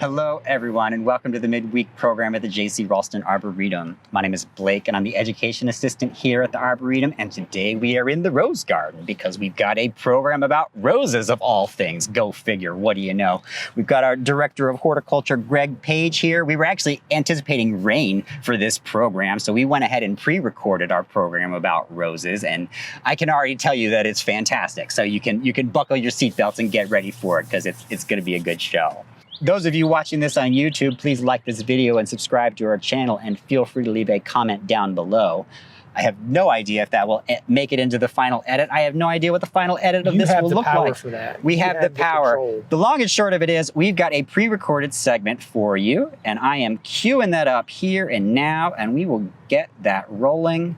Hello, everyone, and welcome to the Midweek program at the J.C. Raulston Arboretum. My name is Blake, and I'm the Education Assistant here at the Arboretum, and today we are in the Rose Garden because we've got a program about roses of all things. Go figure, what do you know? We've got our Director of Horticulture, Greg Paige, here. We were actually anticipating rain for this program, so we went ahead and pre-recorded our program about roses, and I can already tell you that it's fantastic. So you can buckle your seatbelts and get ready for it because it's going to be a good show. Those of you watching this on YouTube, please like this video and subscribe to our channel, and feel free to leave a comment down below. I have no idea if that will make it into the final edit. I have no idea what the final edit of this will look like. You have the power for that. We have the power. The long and short of it is we've got a pre-recorded segment for you, and I am queuing that up here and now, and we will get that rolling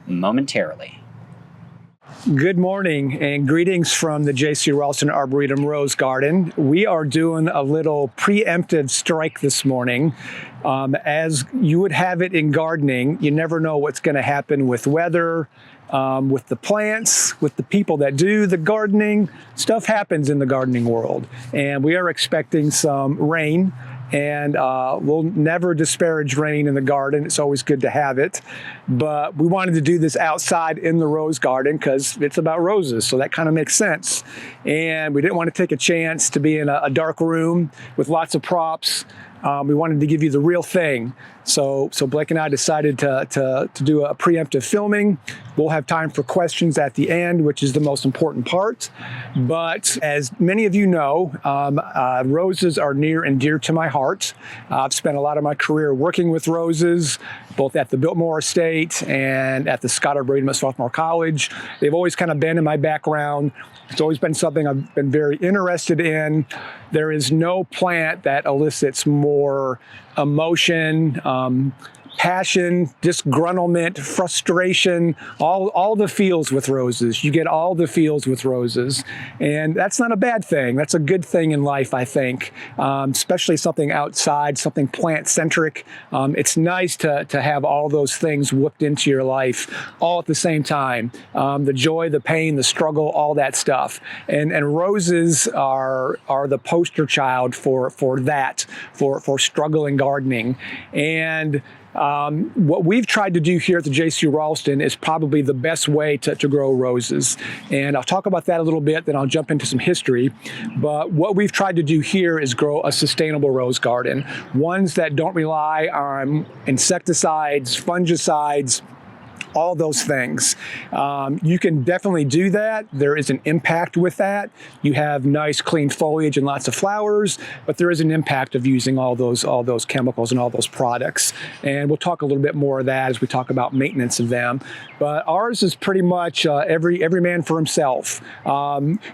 momentarily. Good morning and greetings from the J.C. Raulston Arboretum Rose Garden. We are doing a little preemptive strike this morning. As you would have it in gardening, you never know what's going to happen with weather, with the plants, with the people that do the gardening. Stuff happens in the gardening world, and we are expecting some rain. And we'll never disparage rain in the garden. It's always good to have it. But we wanted to do this outside in the rose garden because it's about roses, so that kind of makes sense. And we didn't want to take a chance to be in a dark room with lots of props. We wanted to give you the real thing. So Blake and I decided to do a preemptive filming. We'll have time for questions at the end, which is the most important part. But as many of you know, roses are near and dear to my heart. I've spent a lot of my career working with roses, both at the Biltmore Estate and at the Scott Arboretum at Swarthmore College. They've always kind of been in my background. It's always been something I've been very interested in. There is no plant that elicits more emotion, passion, disgruntlement, frustration, all the feels with roses. You get all the feels with roses. And that's not a bad thing. That's a good thing in life, I think, especially something outside, something plant-centric. It's nice to have all those things whipped into your life all at the same time. The joy, the pain, the struggle, all that stuff. And roses are the poster child for that, for struggle in gardening. And what we've tried to do here at the J.C. Raulston is probably the best way to grow roses. And I'll talk about that a little bit, then I'll jump into some history. But what we've tried to do here is grow a sustainable rose garden, ones that don't rely on insecticides, fungicides, all those things. You can definitely do that. There is an impact with that. You have nice clean foliage and lots of flowers, but there is an impact of using all those chemicals and all those products. And we'll talk a little bit more of that as we talk about maintenance of them. But ours is pretty much every man for himself.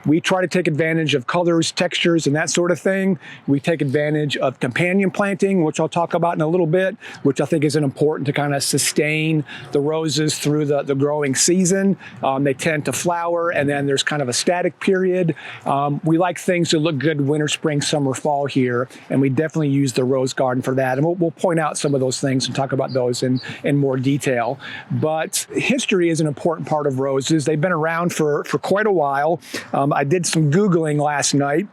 We try to take advantage of colors, textures, and that sort of thing. We take advantage of companion planting, which I'll talk about in a little bit, which I think is important to kind of sustain the roses through the growing season. They tend to flower, and then there's kind of a static period. We like things to look good winter, spring, summer, fall here, and we definitely use the rose garden for that. And we'll point out some of those things and talk about those in more detail. But history is an important part of roses. They've been around for quite a while. I did some Googling last night.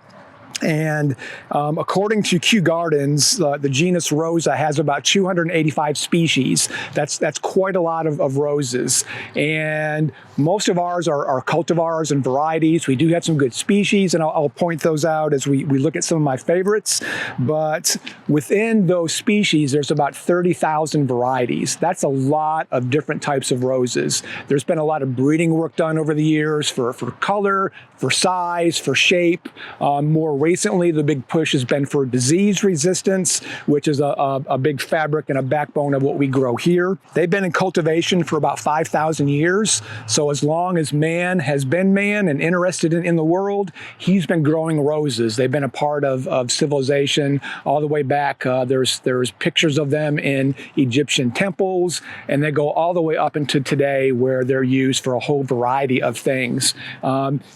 And according to Kew Gardens, the genus Rosa has about 285 species. That's quite a lot of roses. And most of ours are cultivars and varieties. We do have some good species, and I'll point those out as we look at some of my favorites. But within those species, there's about 30,000 varieties. That's a lot of different types of roses. There's been a lot of breeding work done over the years for color, for size, for shape. More recently, the big push has been for disease resistance, which is a big fabric and a backbone of what we grow here. They've been in cultivation for about 5,000 years. So as long as man has been man and interested in the world, he's been growing roses. They've been a part of civilization all the way back. There's pictures of them in Egyptian temples, and they go all the way up into today where they're used for a whole variety of things.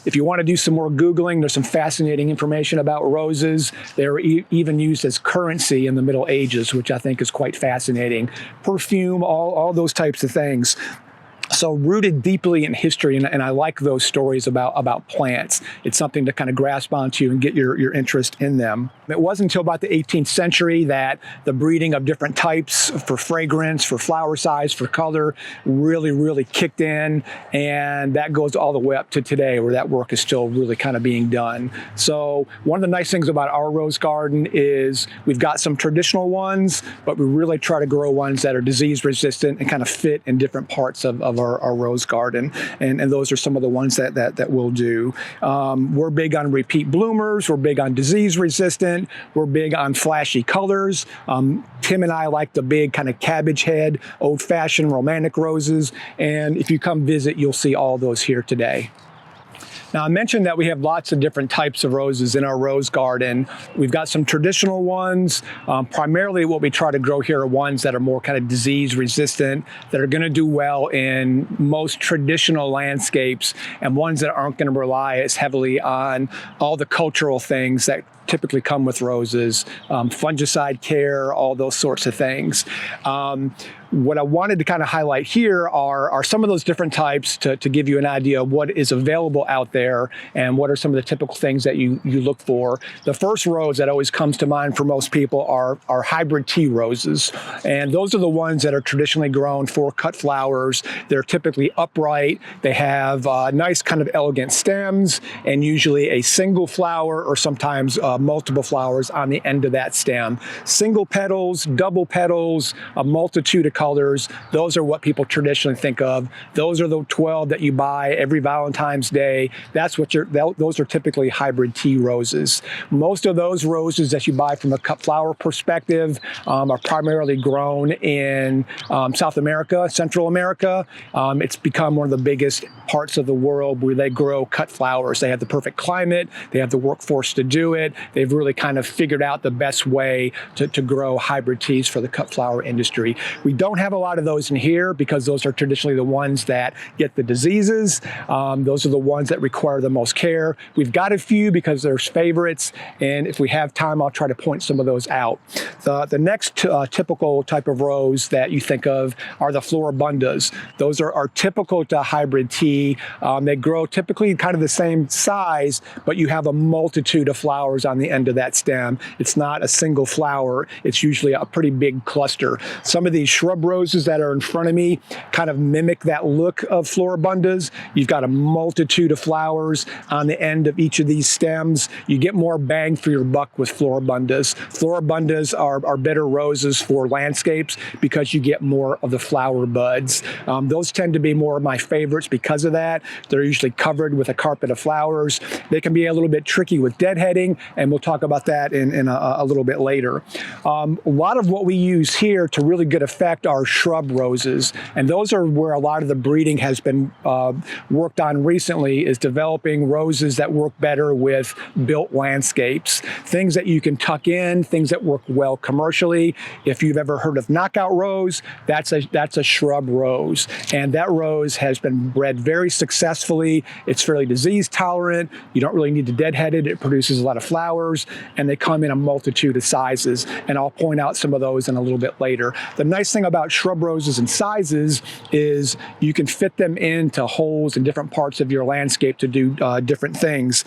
If you want to do some more Googling, there's some fascinating information about roses. They were even used as currency in the Middle Ages, which I think is quite fascinating. Perfume, all those types of things. So rooted deeply in history, and I like those stories about plants. It's something to kind of grasp onto and get your interest in them. It wasn't until about the 18th century that the breeding of different types for fragrance, for flower size, for color really kicked in, and that goes all the way up to today where that work is still really kind of being done. So one of the nice things about our rose garden is we've got some traditional ones, but we really try to grow ones that are disease resistant and kind of fit in different parts of our rose garden, and those are some of the ones that we'll do. We're big on repeat bloomers, we're big on disease resistant, we're big on flashy colors. Tim and I like the big kind of cabbage head, old-fashioned romantic roses, and if you come visit, you'll see all those here today. Now, I mentioned that we have lots of different types of roses in our rose garden. We've got some traditional ones. Primarily what we try to grow here are ones that are more kind of disease resistant, that are going to do well in most traditional landscapes, and ones that aren't going to rely as heavily on all the cultural things that typically come with roses, fungicide care, all those sorts of things. What I wanted to kind of highlight here are some of those different types to give you an idea of what is available out there and what are some of the typical things that you look for. The first rose that always comes to mind for most people are hybrid tea roses. And those are the ones that are traditionally grown for cut flowers. They're typically upright. They have nice kind of elegant stems and usually a single flower or sometimes multiple flowers on the end of that stem. Single petals, double petals, a multitude of colors. Those are what people traditionally think of. Those are the 12 that you buy every Valentine's Day. Those are typically hybrid tea roses. Most of those roses that you buy from a cut flower perspective are primarily grown in South America, Central America. It's become one of the biggest parts of the world where they grow cut flowers. They have the perfect climate. They have the workforce to do it. They've really kind of figured out the best way to grow hybrid teas for the cut flower industry. We don't have a lot of those in here because those are traditionally the ones that get the diseases. Those are the ones that require the most care. We've got a few because there's favorites, and if we have time, I'll try to point some of those out. The next typical type of rose that you think of are the floribundas. Those are typical to hybrid tea. They grow typically kind of the same size, but you have a multitude of flowers on the end of that stem. It's not a single flower. It's usually a pretty big cluster. Some of these shrub roses that are in front of me kind of mimic that look of floribundas. You've got a multitude of flowers on the end of each of these stems. You get more bang for your buck with floribundas. Floribundas are better roses for landscapes because you get more of the flower buds. Those tend to be more of my favorites because of that. They're usually covered with a carpet of flowers. They can be a little bit tricky with deadheading, and we'll talk about that in a little bit later. A lot of what we use here to really good effect are shrub roses, and those are where a lot of the breeding has been worked on recently, is developing roses that work better with built landscapes, things that you can tuck in, things that work well commercially. If you've ever heard of knockout rose, that's a shrub rose, and that rose has been bred very successfully. It's fairly disease tolerant. You don't really need to deadhead it. It produces a lot of flowers, and they come in a multitude of sizes, and I'll point out some of those in a little bit later. The nice thing about shrub roses and sizes is you can fit them into holes in different parts of your landscape to do different things.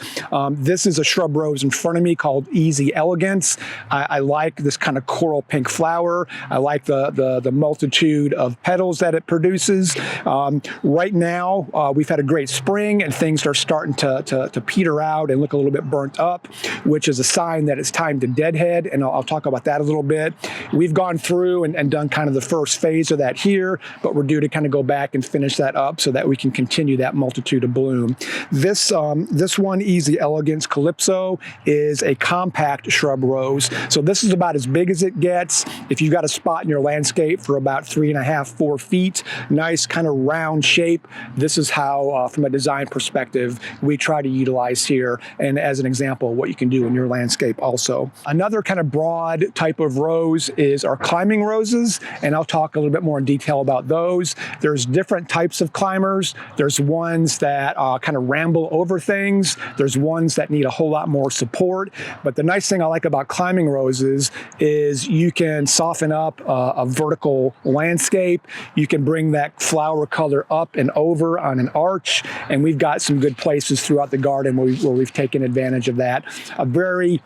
This is a shrub rose in front of me called Easy Elegance. I like this kind of coral pink flower. I like the multitude of petals that it produces. Right now, we've had a great spring, and things are starting to peter out and look a little bit burnt up, which is a sign that it's time to deadhead, and I'll talk about that a little bit. We've gone through and done kind of the first phase of that here, but we're due to kind of go back and finish that up so that we can continue that multitude of bloom. This one, Easy Elegance Calypso, is a compact shrub rose. So this is about as big as it gets. If you've got a spot in your landscape for about 3.5, 4 feet, nice kind of round shape, this is how, from a design perspective, we try to utilize here. And as an example, what you can do do in your landscape also. Another kind of broad type of rose is our climbing roses, and I'll talk a little bit more in detail about those. There's different types of climbers. There's ones that kind of ramble over things. There's ones that need a whole lot more support. But the nice thing I like about climbing roses is you can soften up a vertical landscape. You can bring that flower color up and over on an arch, and we've got some good places throughout the garden where we've taken advantage of that. A very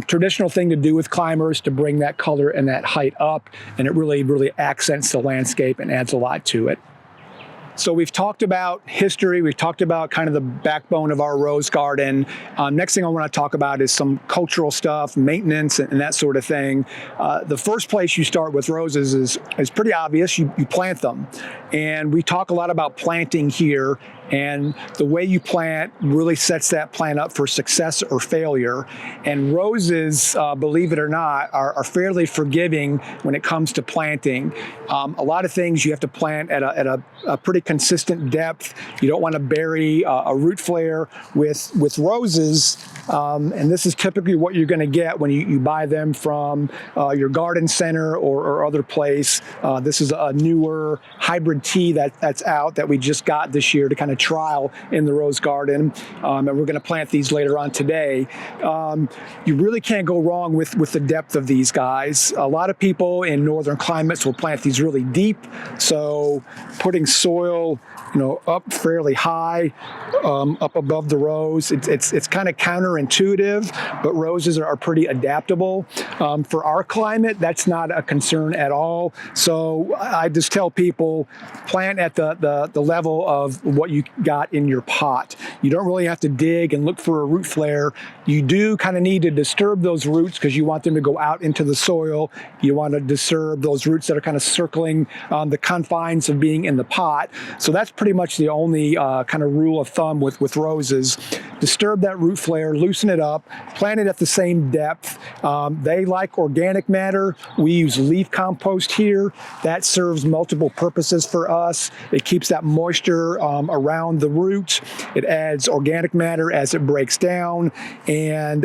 traditional thing to do with climbers to bring that color and that height up, and it really accents the landscape and adds a lot to it. So we've talked about history, we've talked about kind of the backbone of our rose garden. Next thing I want to talk about is some cultural stuff, maintenance, and that sort of thing. The first place you start with roses is pretty obvious. You plant them. And we talk a lot about planting here, and the way you plant really sets that plant up for success or failure. And roses, believe it or not, are fairly forgiving when it comes to planting. A lot of things you have to plant at a pretty consistent depth. You don't want to bury a root flare with roses, and this is typically what you're going to get when you buy them from your garden center or other place. This is a newer hybrid tea that's out that we just got this year to kind of trial in the rose garden, and we're going to plant these later on today. You really can't go wrong with the depth of these guys. A lot of people in northern climates will plant these really deep, so putting soil up fairly high, up above the rose. It's kind of counterintuitive, but roses are pretty adaptable. For our climate, that's not a concern at all. So I just tell people, plant at the level of what you got in your pot. You don't really have to dig and look for a root flare. You do kind of need to disturb those roots because you want them to go out into the soil. You want to disturb those roots that are kind of circling the confines of being in the pot. So that's pretty much the only kind of rule of thumb with roses. Disturb that root flare, loosen it up, plant it at the same depth. They like organic matter. We use leaf compost here. That serves multiple purposes for us. It keeps that moisture around the root. It adds organic matter as it breaks down, and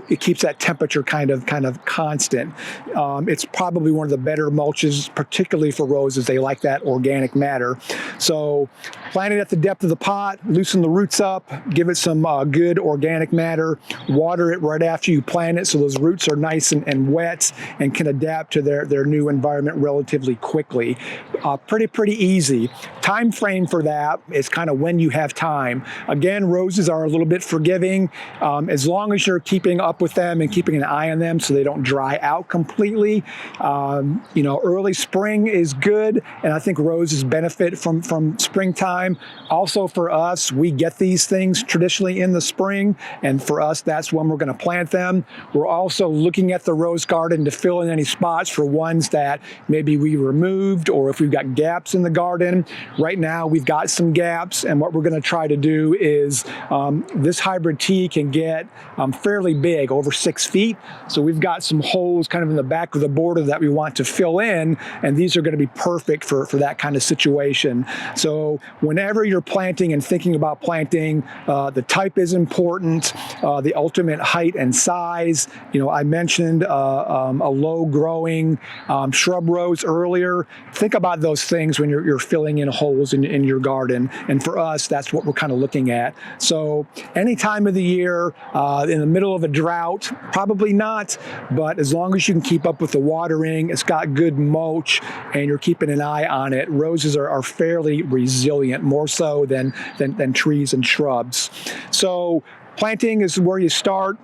it keeps that temperature kind of constant. It's probably one of the better mulches, particularly for roses. They like that organic matter. So plant it at the depth of the pot, loosen the roots up, give it some good organic matter, water it right after you plant it so those roots are nice and wet and can adapt to their new environment relatively quickly. Pretty easy. Time frame for that is kind of when you have time. Again, roses are a little bit forgiving as long as you're keeping up with them and keeping an eye on them so they don't dry out completely. Early spring is good, and I think roses benefit from springtime. Also for us, we get these things traditionally in the spring, and for us, that's when we're going to plant them. We're also looking at the rose garden to fill in any spots for ones that maybe we removed, or if we've got gaps in the garden. Right now, we've got some gaps, and what we're going to try to do is this hybrid tea can get fairly big, over 6 feet. So we've got some holes kind of in the back of the border that we want to fill in, and these are going to be perfect for that kind of situation. So whenever you're planting and thinking about planting, the type is important, the ultimate height and size. I mentioned a low-growing shrub rose earlier. Think about those things when you're filling in holes in your garden, and for us, that's what we're kind of looking at. So any time of the year, in the middle of a drought, probably not, but as long as you can keep up with the watering, it's got good mulch, and you're keeping an eye on it, roses are fairly resilient, more so than trees and shrubs. So planting is where you start.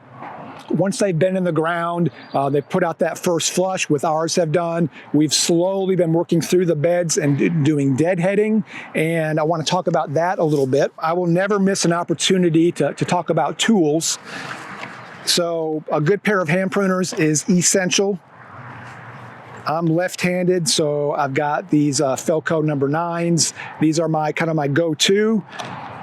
Once they've been in the ground, they put out that first flush, with ours have done. We've slowly been working through the beds and doing deadheading, and I want to talk about that a little bit. I will never miss an opportunity to talk about tools. So a good pair of hand pruners is essential. I'm left-handed, so I've got these Felco number 9s. These are my go-to.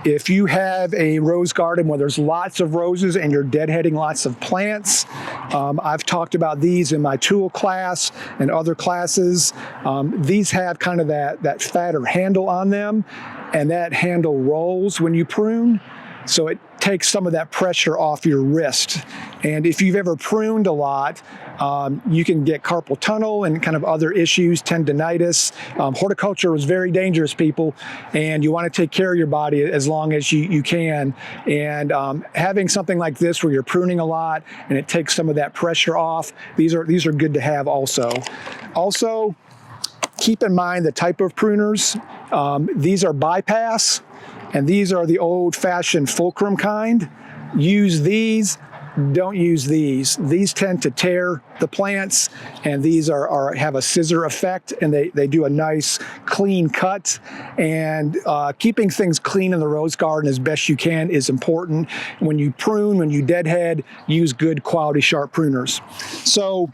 If you have a rose garden where there's lots of roses and you're deadheading lots of plants, I've talked about these in my tool class and other classes. These have kind of that fatter handle on them, and that handle rolls when you prune. So takes some of that pressure off your wrist. And if you've ever pruned a lot, you can get carpal tunnel and kind of other issues, tendinitis. Horticulture is very dangerous, people, and you want to take care of your body as long as you can. And having something like this where you're pruning a lot and it takes some of that pressure off, these are good to have also. Also, keep in mind the type of pruners. These are bypass, and these are the old-fashioned fulcrum kind. Use these. Don't use these. These tend to tear the plants, and these have a scissor effect, and they do a nice clean cut. And keeping things clean in the rose garden as best you can is important. When you prune, when you deadhead, use good quality sharp pruners. So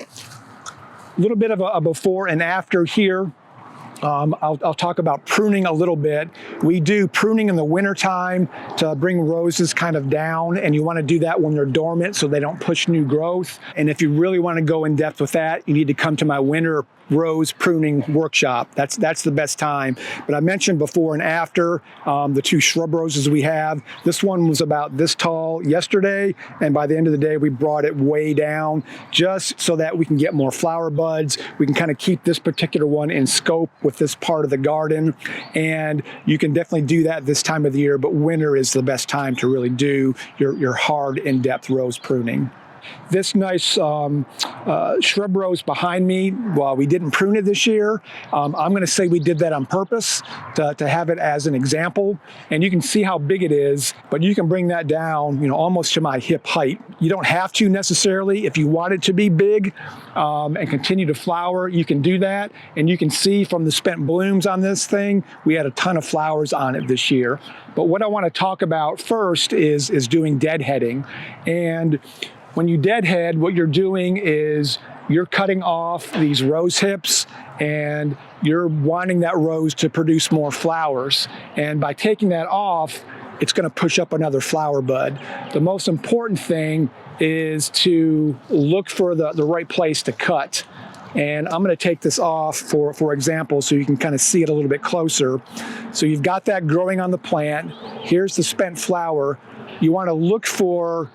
a little bit of a before and after here. I'll talk about pruning a little bit. We do pruning in the wintertime to bring roses kind of down, and you want to do that when they're dormant so they don't push new growth. And if you really want to go in depth with that, you need to come to my winter rose pruning workshop. That's the best time. But I mentioned before and after the 2 shrub roses we have. This one was about this tall yesterday, and by the end of the day we brought it way down just so that we can get more flower buds. We can kind of keep this particular one in scope with this part of the garden, and you can definitely do that this time of the year, but winter is the best time to really do your hard in-depth rose pruning. This nice shrub rose behind me, well, we didn't prune it this year. I'm going to say we did that on purpose to have it as an example. And you can see how big it is, but you can bring that down, almost to my hip height. You don't have to necessarily. If you want it to be big and continue to flower, you can do that. And you can see from the spent blooms on this thing, we had a ton of flowers on it this year. But what I want to talk about first is doing deadheading. And when you deadhead, what you're doing is you're cutting off these rose hips and you're wanting that rose to produce more flowers. And by taking that off, it's going to push up another flower bud. The most important thing is to look for the right place to cut. And I'm going to take this off for example so you can kind of see it a little bit closer. So you've got that growing on the plant. Here's the spent flower. You want to look for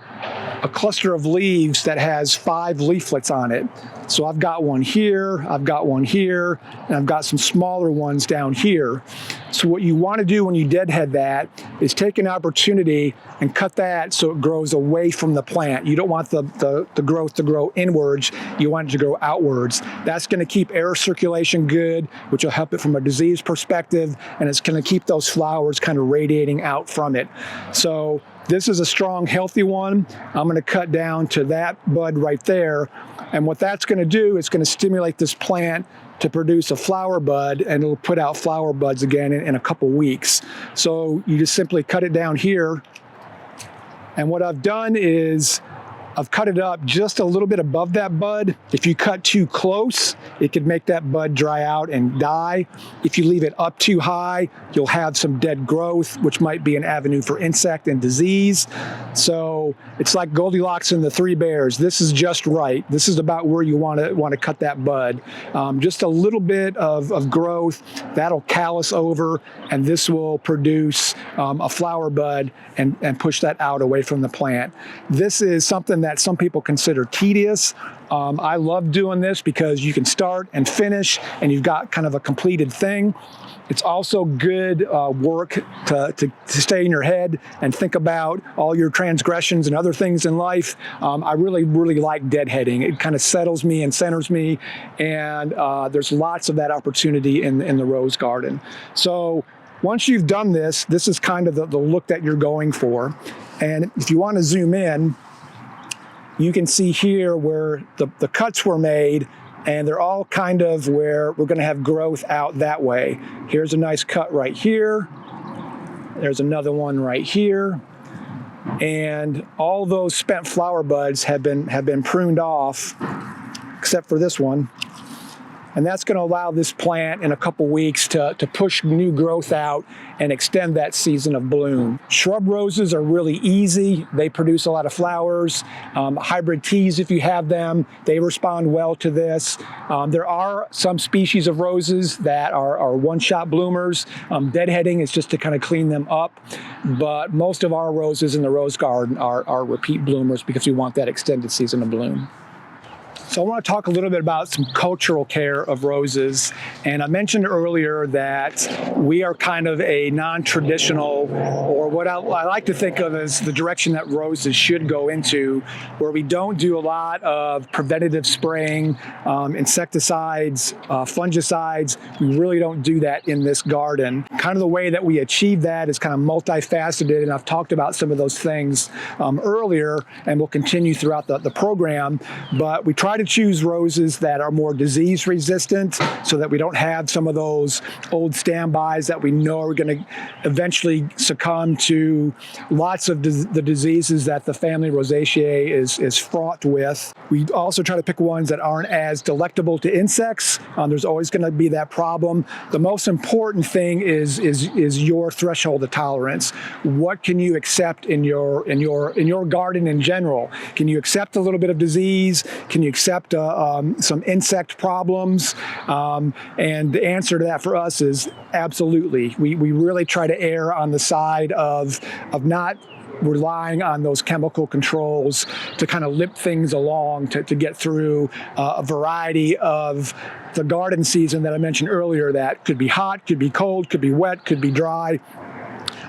a cluster of leaves that has 5 leaflets on it. So I've got one here, I've got one here, and I've got some smaller ones down here. So what you want to do when you deadhead that is take an opportunity and cut that so it grows away from the plant. You don't want the growth to grow inwards, you want it to grow outwards. That's going to keep air circulation good, which will help it from a disease perspective, and it's going to keep those flowers kind of radiating out from it. So this is a strong, healthy one. I'm going to cut down to that bud right there. And what that's going to do is going to stimulate this plant to produce a flower bud, and it'll put out flower buds again in a couple weeks. So you just simply cut it down here. And what I've done is I've cut it up just a little bit above that bud. If you cut too close, it could make that bud dry out and die. If you leave it up too high, you'll have some dead growth, which might be an avenue for insect and disease. So it's like Goldilocks and the 3 bears. This is just right. This is about where you want to cut that bud. Just a little bit of growth, that'll callus over, and this will produce a flower bud and push that out away from the plant. This is something that some people consider tedious. I love doing this because you can start and finish and you've got kind of a completed thing. It's also good work to stay in your head and think about all your transgressions and other things in life. I really like deadheading. It kind of settles me and centers me, and there's lots of that opportunity in the rose garden. So once you've done this, this is kind of the look that you're going for. And if you want to zoom in, you can see here where the cuts were made, and they're all kind of where we're going to have growth out that way. Here's a nice cut right here. There's another one right here. And all those spent flower buds have been pruned off, except for this one. And that's going to allow this plant in a couple weeks to push new growth out and extend that season of bloom. Shrub roses are really easy. They produce a lot of flowers. Hybrid teas, if you have them, they respond well to this. There are some species of roses that are one-shot bloomers. Deadheading is just to kind of clean them up. But most of our roses in the rose garden are repeat bloomers because we want that extended season of bloom. So I want to talk a little bit about some cultural care of roses. And I mentioned earlier that we are kind of a non-traditional, or what I like to think of as the direction that roses should go into, where we don't do a lot of preventative spraying, insecticides, fungicides. We really don't do that in this garden. Kind of the way that we achieve that is kind of multifaceted, and I've talked about some of those things earlier, and we'll continue throughout the program. But we try to choose roses that are more disease resistant so that we don't have some of those old standbys that we know are going to eventually succumb to lots of the diseases that the family Rosaceae is fraught with. We also try to pick ones that aren't as delectable to insects. There's always going to be that problem. The most important thing is your threshold of tolerance. What can you accept in your garden in general? Can you accept a little bit of disease? Can you accept some insect problems? And the answer to that for us is absolutely. We really try to err on the side of not relying on those chemical controls to kind of limp things along to get through a variety of the garden season that I mentioned earlier. That could be hot, could be cold, could be wet, could be dry.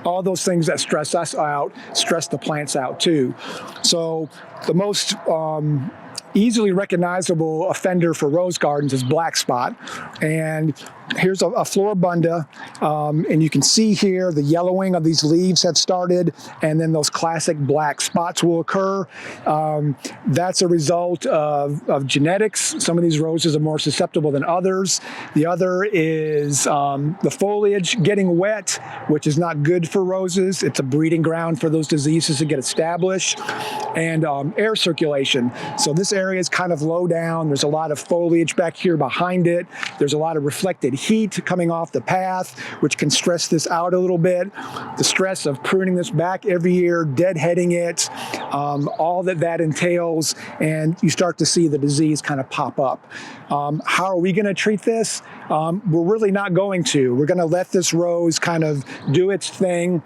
All those things that stress us out, stress the plants out too. So the most easily recognizable offender for rose gardens is black spot. And here's a floribunda, and you can see here the yellowing of these leaves have started, and then those classic black spots will occur. That's a result of genetics. Some of these roses are more susceptible than others. The other is the foliage getting wet, which is not good for roses. It's a breeding ground for those diseases to get established. And air circulation. So this area is kind of low down. There's a lot of foliage back here behind it. There's a lot of reflected heat coming off the path, which can stress this out a little bit. The stress of pruning this back every year, deadheading it, all that entails, and you start to see the disease kind of pop up. How are we going to treat this? We're really not going to. We're going to let this rose kind of do its thing.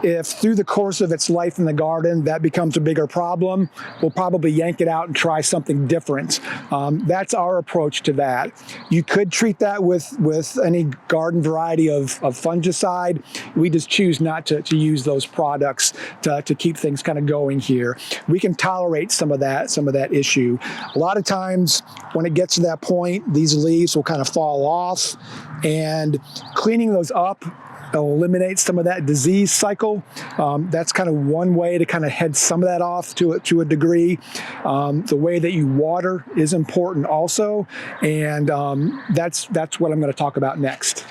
If through the course of its life in the garden that becomes a bigger problem, we'll probably yank it out and try something different. That's our approach to that. You could treat that with any garden variety of fungicide. We just choose not to use those products to keep things kind of going here. We can tolerate some of that issue. A lot of times when it gets to that point, these leaves will kind of fall off, and cleaning those up will eliminate some of that disease cycle. That's kind of one way to kind of head some of that off to a degree. The way that you water is important also, and that's what I'm going to talk about next.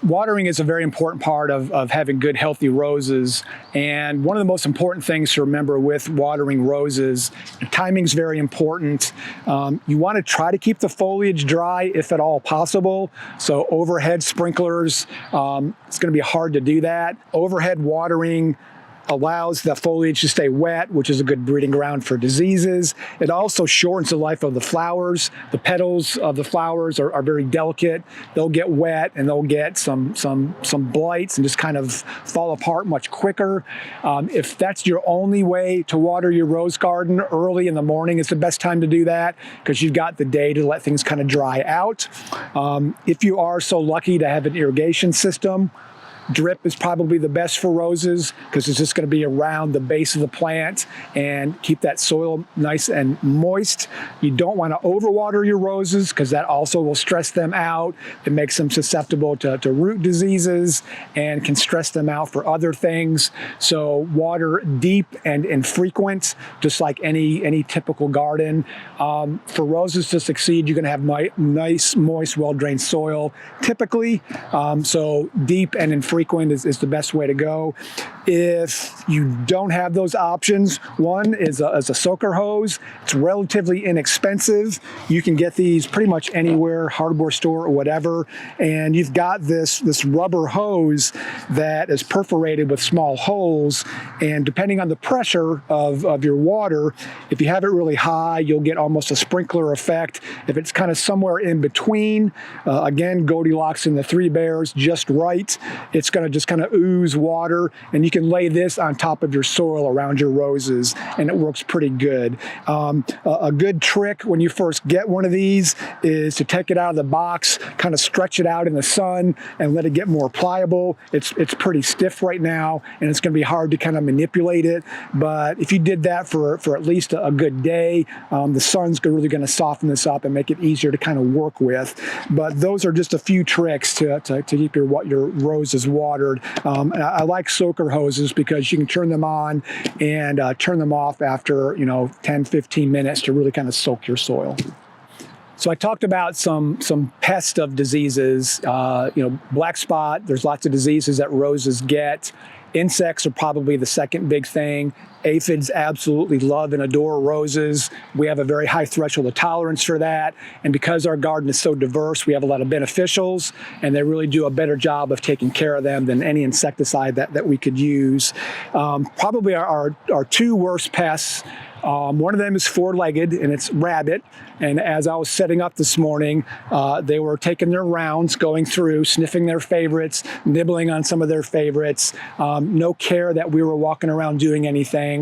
Watering is a very important part of having good, healthy roses. And one of the most important things to remember with watering roses, timing is very important. You want to try to keep the foliage dry if at all possible. So overhead sprinklers, it's going to be hard to do that. Overhead watering allows the foliage to stay wet, which is a good breeding ground for diseases. It also shortens the life of the flowers. The petals of the flowers are very delicate. They'll get wet and they'll get some blights and just kind of fall apart much quicker. If that's your only way to water your rose garden, early in the morning is the best time to do that because you've got the day to let things kind of dry out. If you are so lucky to have an irrigation system, drip is probably the best for roses because it's just going to be around the base of the plant and keep that soil nice and moist. You don't want to overwater your roses because that also will stress them out. It makes them susceptible to root diseases and can stress them out for other things. So water deep and infrequent, just like any typical garden. For roses to succeed, you're going to have nice, moist, well-drained soil typically. So deep and infrequent frequent is the best way to go. If you don't have those options, one is a soaker hose. It's relatively inexpensive. You can get these pretty much anywhere, hardware store or whatever, and you've got this rubber hose that is perforated with small holes, and depending on the pressure of your water, if you have it really high, you'll get almost a sprinkler effect. If it's kind of somewhere in between, again, Goldilocks and the Three Bears, just right, it's going to just kind of ooze water, and you can lay this on top of your soil around your roses, and it works pretty good. A good trick when you first get one of these is to take it out of the box, kind of stretch it out in the sun, and let it get more pliable. It's pretty stiff right now, and it's going to be hard to kind of manipulate it. But if you did that for at least a good day, the sun's really going to soften this up and make it easier to kind of work with. But those are just a few tricks to keep your roses watered. And I like soaker hoses because you can turn them on and turn them off after 10-15 minutes to really kind of soak your soil. So I talked about some pests of diseases. Black spot, there's lots of diseases that roses get. Insects are probably the second big thing. Aphids absolutely love and adore roses. We have a very high threshold of tolerance for that. And because our garden is so diverse, we have a lot of beneficials, and they really do a better job of taking care of them than any insecticide that we could use. Probably our two worst pests. One of them is four-legged, and it's rabbit. And as I was setting up this morning, they were taking their rounds, going through, sniffing their favorites, nibbling on some of their favorites. No care that we were walking around doing anything.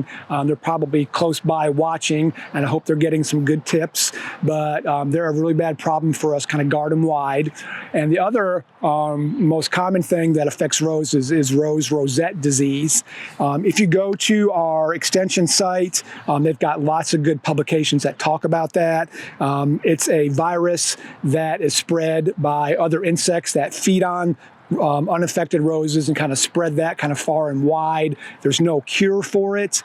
They're probably close by watching, and I hope they're getting some good tips. But they're a really bad problem for us kind of garden-wide. And the other most common thing that affects roses is rosette disease. If you go to our extension site, they've got lots of good publications that talk about that. It's a virus that is spread by other insects that feed on unaffected roses and kind of spread that kind of far and wide. There's no cure for it.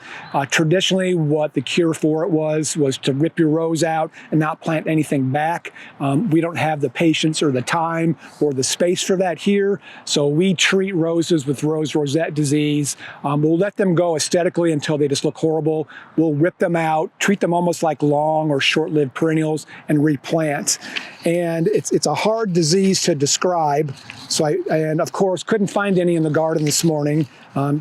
Traditionally, what the cure for it was to rip your rose out and not plant anything back. We don't have the patience or the time or the space for that here, so we treat roses with rosette disease. We'll let them go aesthetically until they just look horrible. We'll rip them out, treat them almost like long or short-lived perennials, and replant. And it's a hard disease to describe, so and of course, couldn't find any in the garden this morning.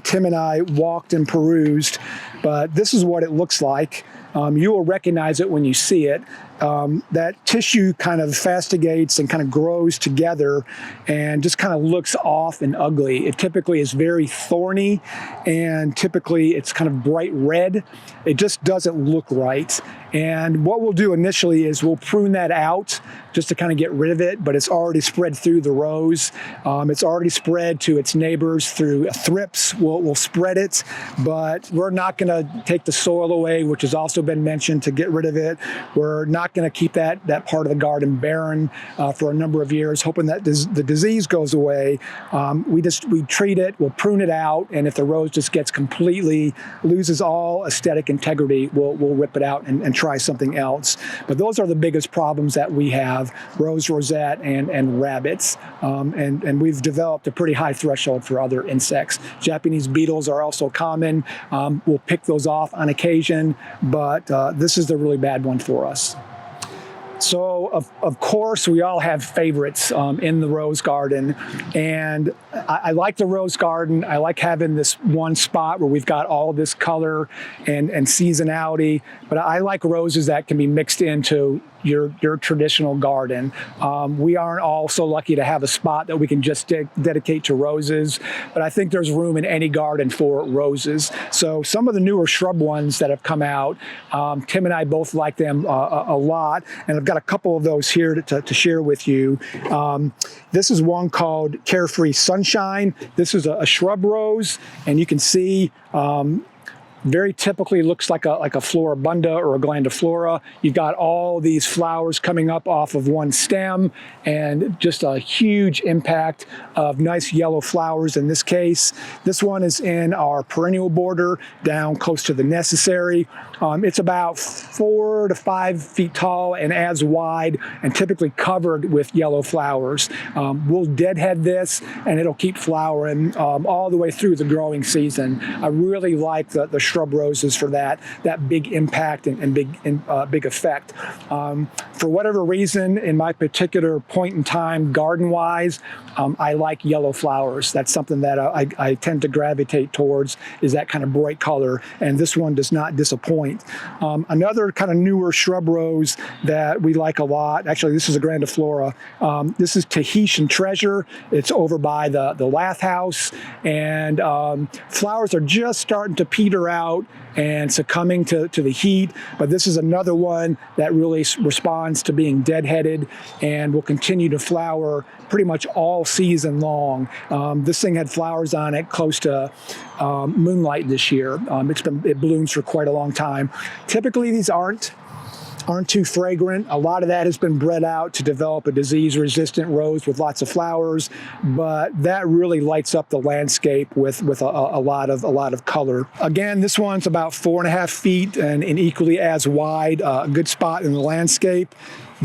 Tim and I walked and perused, but this is what it looks like. You will recognize it when you see it. That tissue kind of fastigates and kind of grows together and just kind of looks off and ugly. It typically is very thorny, and typically it's kind of bright red. It just doesn't look right. And what we'll do initially is we'll prune that out just to kind of get rid of it, but it's already spread through the rose. It's already spread to its neighbors through thrips. We'll spread it, but we're not going to take the soil away, which has also been mentioned, to get rid of it. We're not going to keep that part of the garden barren for a number of years, hoping that the disease goes away. We treat it, we'll prune it out, and if the rose just gets completely, loses all aesthetic integrity, we'll rip it out and try something else. But those are the biggest problems that we have: rosette and rabbits. And we've developed a pretty high threshold for other insects. Japanese beetles are also common. We'll pick those off on occasion, but this is the really bad one for us. So, of course, we all have favorites in the rose garden, and I like the rose garden. I like having this one spot where we've got all this color and seasonality, but I like roses that can be mixed into your traditional garden. We aren't all so lucky to have a spot that we can just dedicate to roses, but I think there's room in any garden for roses. So some of the newer shrub ones that have come out, Tim and I both like them a lot, and I've got a couple of those here to share with you. This is one called Carefree Sunshine. This is a shrub rose, and you can see very typically looks like a floribunda or a glandiflora. You've got all these flowers coming up off of one stem, and just a huge impact of nice yellow flowers in this case. This one is in our perennial border down close to the necessary. It's about 4 to 5 feet tall and as wide, and typically covered with yellow flowers. We'll deadhead this and it'll keep flowering all the way through the growing season. I really like the shrub roses for that big impact and big effect. For whatever reason, in my particular point in time, garden-wise, I like yellow flowers. That's something that I tend to gravitate towards, is that kind of bright color, and this one does not disappoint. Another kind of newer shrub rose that we like a lot, actually this is a grandiflora. This is Tahitian Treasure. It's over by the Lath House, and flowers are just starting to peter out and succumbing to the heat, but this is another one that really responds to being deadheaded and will continue to flower pretty much all season long. This thing had flowers on it close to moonlight this year. It blooms for quite a long time. Typically these aren't too fragrant. A lot of that has been bred out to develop a disease-resistant rose with lots of flowers, but that really lights up the landscape with a lot of color. Again, this one's about 4.5 feet and equally as wide, a good spot in the landscape.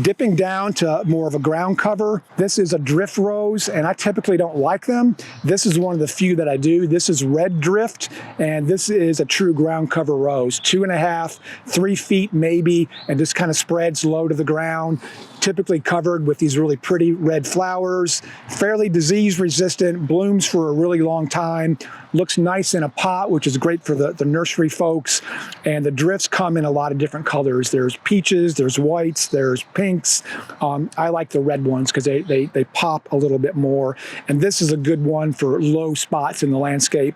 Dipping down to more of a ground cover. This is a drift rose, and I typically don't like them. This is one of the few that I do. This is red drift, and this is a true ground cover rose. 2.5, 3 feet maybe, and just kind of spreads low to the ground. Typically covered with these really pretty red flowers, fairly disease resistant, blooms for a really long time, looks nice in a pot, which is great for the nursery folks. And the drifts come in a lot of different colors. There's peaches, there's whites, there's pinks. I like the red ones because they pop a little bit more. And this is a good one for low spots in the landscape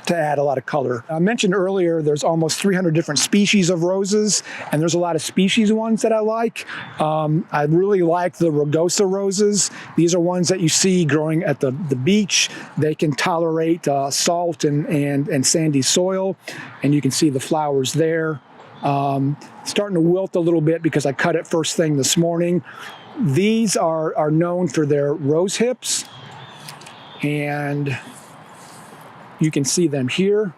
to add a lot of color. I mentioned earlier there's almost 300 different species of roses, and there's a lot of species ones that I like. I really like the rugosa roses. These are ones that you see growing at the beach. They can tolerate salt and sandy soil, and you can see the flowers there. Starting to wilt a little bit because I cut it first thing this morning. These are known for their rose hips, and you can see them here.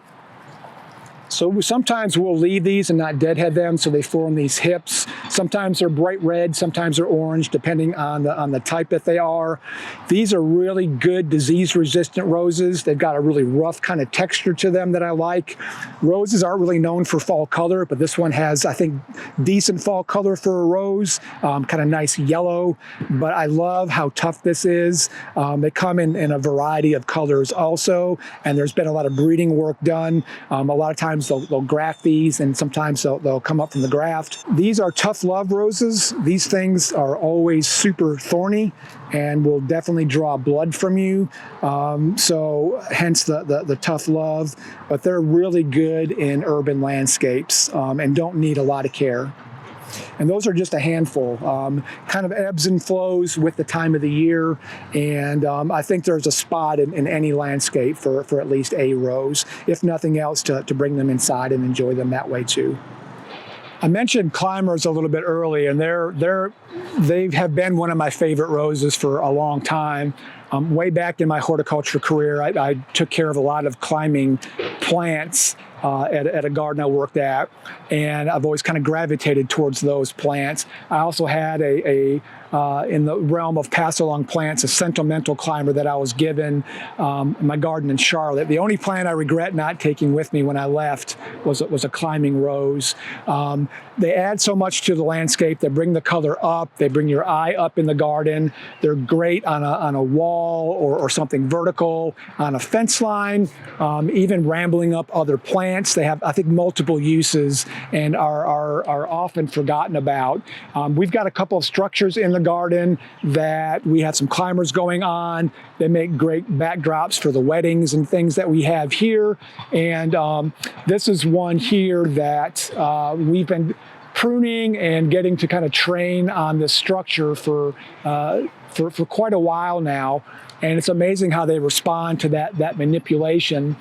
So sometimes we'll leave these and not deadhead them so they form these hips. Sometimes they're bright red, sometimes they're orange, depending on the type that they are. These are really good disease-resistant roses. They've got a really rough kind of texture to them that I like. Roses aren't really known for fall color, but this one has, I think, decent fall color for a rose, kind of nice yellow, but I love how tough this is. They come in a variety of colors also, and there's been a lot of breeding work done. A lot of times they'll graft these, and sometimes they'll come up from the graft. These are tough love roses. These things are always super thorny and will definitely draw blood from you. So hence the tough love, but they're really good in urban landscapes and don't need a lot of care. And those are just a handful, kind of ebbs and flows with the time of the year. And I think there's a spot in any landscape for at least a rose, if nothing else, to bring them inside and enjoy them that way too. I mentioned climbers a little bit early, and they have been one of my favorite roses for a long time. Way back in my horticulture career, I took care of a lot of climbing plants at a garden I worked at, and I've always kind of gravitated towards those plants. I also had in the realm of pass-along plants, a sentimental climber that I was given in my garden in Charlotte. The only plant I regret not taking with me when I left was a climbing rose. They add so much to the landscape. They bring the color up. They bring your eye up in the garden. They're great on a wall or something vertical, on a fence line, even rambling up other plants. They have, I think, multiple uses and are often forgotten about. We've got a couple of structures in the garden that we have some climbers going on. They make great backdrops for the weddings and things that we have here. And this is one here that we've been pruning and getting to kind of train on this structure for for quite a while now, and it's amazing how they respond to that manipulation.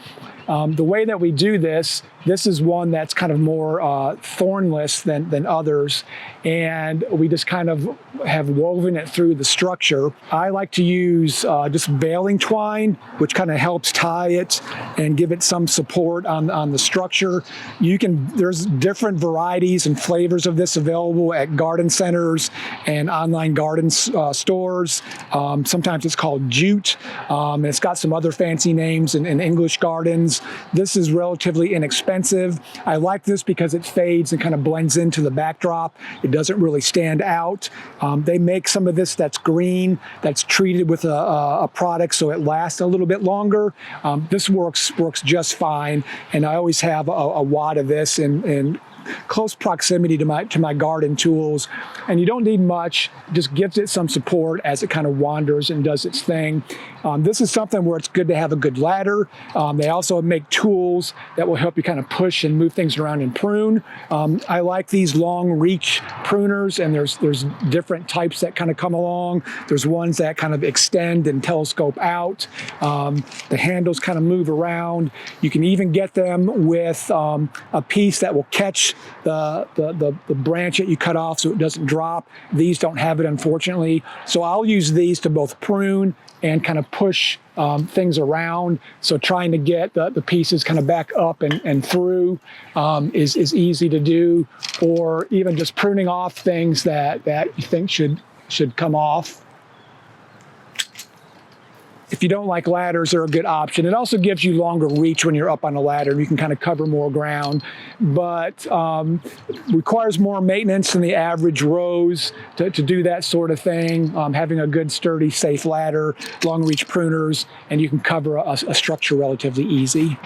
The way that we do this is one that's kind of more thornless than others, and we just kind of have woven it through the structure. I like to use just baling twine, which kind of helps tie it and give it some support on the structure. There's different varieties and flavors of this available at garden centers and online garden stores. Sometimes it's called jute, and it's got some other fancy names in English gardens. This is relatively inexpensive. I like this because it fades and kind of blends into the backdrop. It doesn't really stand out. They make some of this that's green, that's treated with a product so it lasts a little bit longer. This works just fine, and I always have a wad of this in close proximity to my garden tools, and you don't need much. Just gives it some support as it kind of wanders and does its thing. This is something where it's good to have a good ladder. They also make tools that will help you kind of push and move things around and prune. I like these long reach pruners, and there's different types that kind of come along. There's ones that kind of extend and telescope out. The handles kind of move around. You can even get them with a piece that will catch the branch that you cut off so it doesn't drop. These don't have it, unfortunately. So I'll use these to both prune and kind of push things around. So trying to get the pieces kind of back up and through is easy to do, or even just pruning off things that you think should come off. If you don't like ladders, they're a good option. It also gives you longer reach when you're up on a ladder. You can kind of cover more ground, but requires more maintenance than the average rose to do that sort of thing. Having a good, sturdy, safe ladder, long reach pruners, and you can cover a structure relatively easy.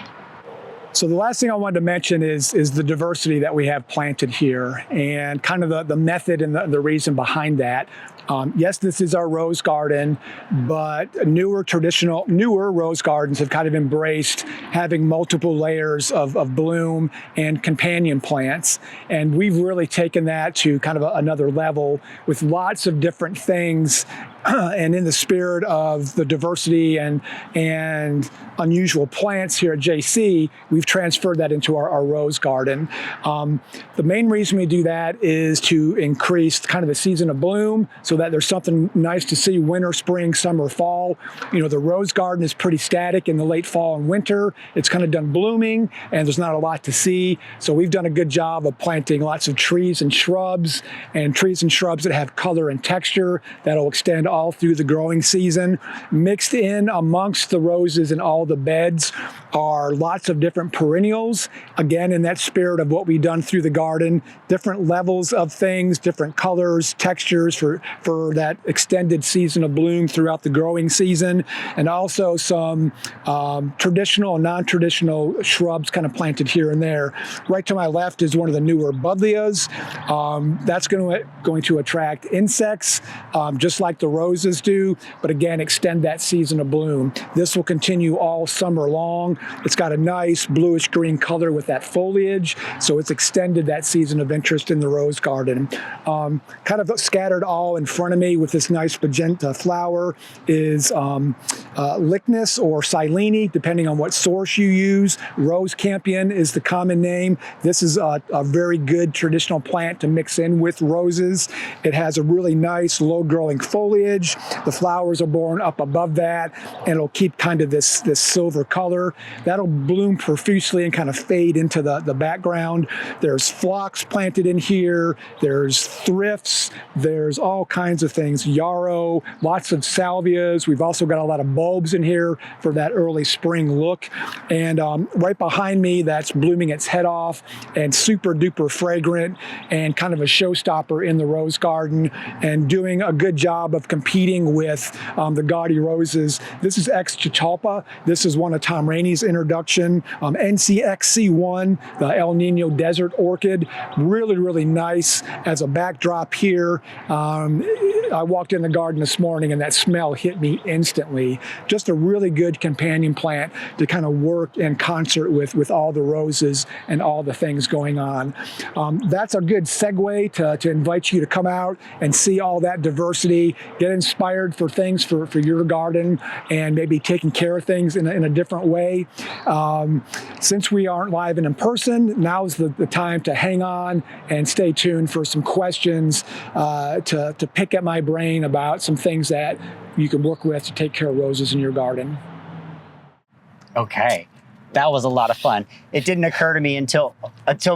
So the last thing I wanted to mention is the diversity that we have planted here, and kind of the method and the reason behind that. Yes, this is our rose garden, but newer rose gardens have kind of embraced having multiple layers of bloom and companion plants. And we've really taken that to kind of another level with lots of different things. And in the spirit of the diversity and unusual plants here at JC, we've transferred that into our rose garden. The main reason we do that is to increase kind of the season of bloom, so that there's something nice to see winter, spring, summer, fall. The rose garden is pretty static in the late fall and winter. It's kind of done blooming, and there's not a lot to see. So we've done a good job of planting lots of trees and shrubs that have color and texture that'll extend all through the growing season. Mixed in amongst the roses and all the beds are lots of different perennials. Again, in that spirit of what we've done through the garden, different levels of things, different colors, textures for that extended season of bloom throughout the growing season, and also some traditional and non-traditional shrubs kind of planted here and there. Right to my left is one of the newer buddleias. That's going to attract insects, just like the roses do, but again, extend that season of bloom. This will continue all summer long. It's got a nice bluish green color with that foliage, so it's extended that season of interest in the rose garden. Kind of scattered all in front of me with this nice magenta flower is Lychnis or Silene, depending on what source you use. Rose campion is the common name. This is a very good traditional plant to mix in with roses. It has a really nice low-growing foliage. The flowers are born up above that, and it'll keep kind of this silver color. That'll bloom profusely and kind of fade into the background. There's phlox planted in here. There's thrifts. There's all kinds of things. Yarrow, lots of salvias. We've also got a lot of bulbs in here for that early spring look. And right behind me, that's blooming its head off and super duper fragrant and kind of a showstopper in the rose garden and doing a good job of competing with the gaudy roses. This is X Catalpa. This is one of Tom Rainey's introduction. NCXC1, the El Nino Desert Orchid. Really, really nice as a backdrop here. I walked in the garden this morning and that smell hit me instantly. Just a really good companion plant to kind of work in concert with all the roses and all the things going on. That's a good segue to invite you to come out and see all that diversity, get inspired for things for your garden, and maybe taking care of things in a different way. Since we aren't live and in person, now's the time to hang on and stay tuned for some questions to pick at my brain about some things that you can work with to take care of roses in your garden. Okay. That was a lot of fun. It didn't occur to me until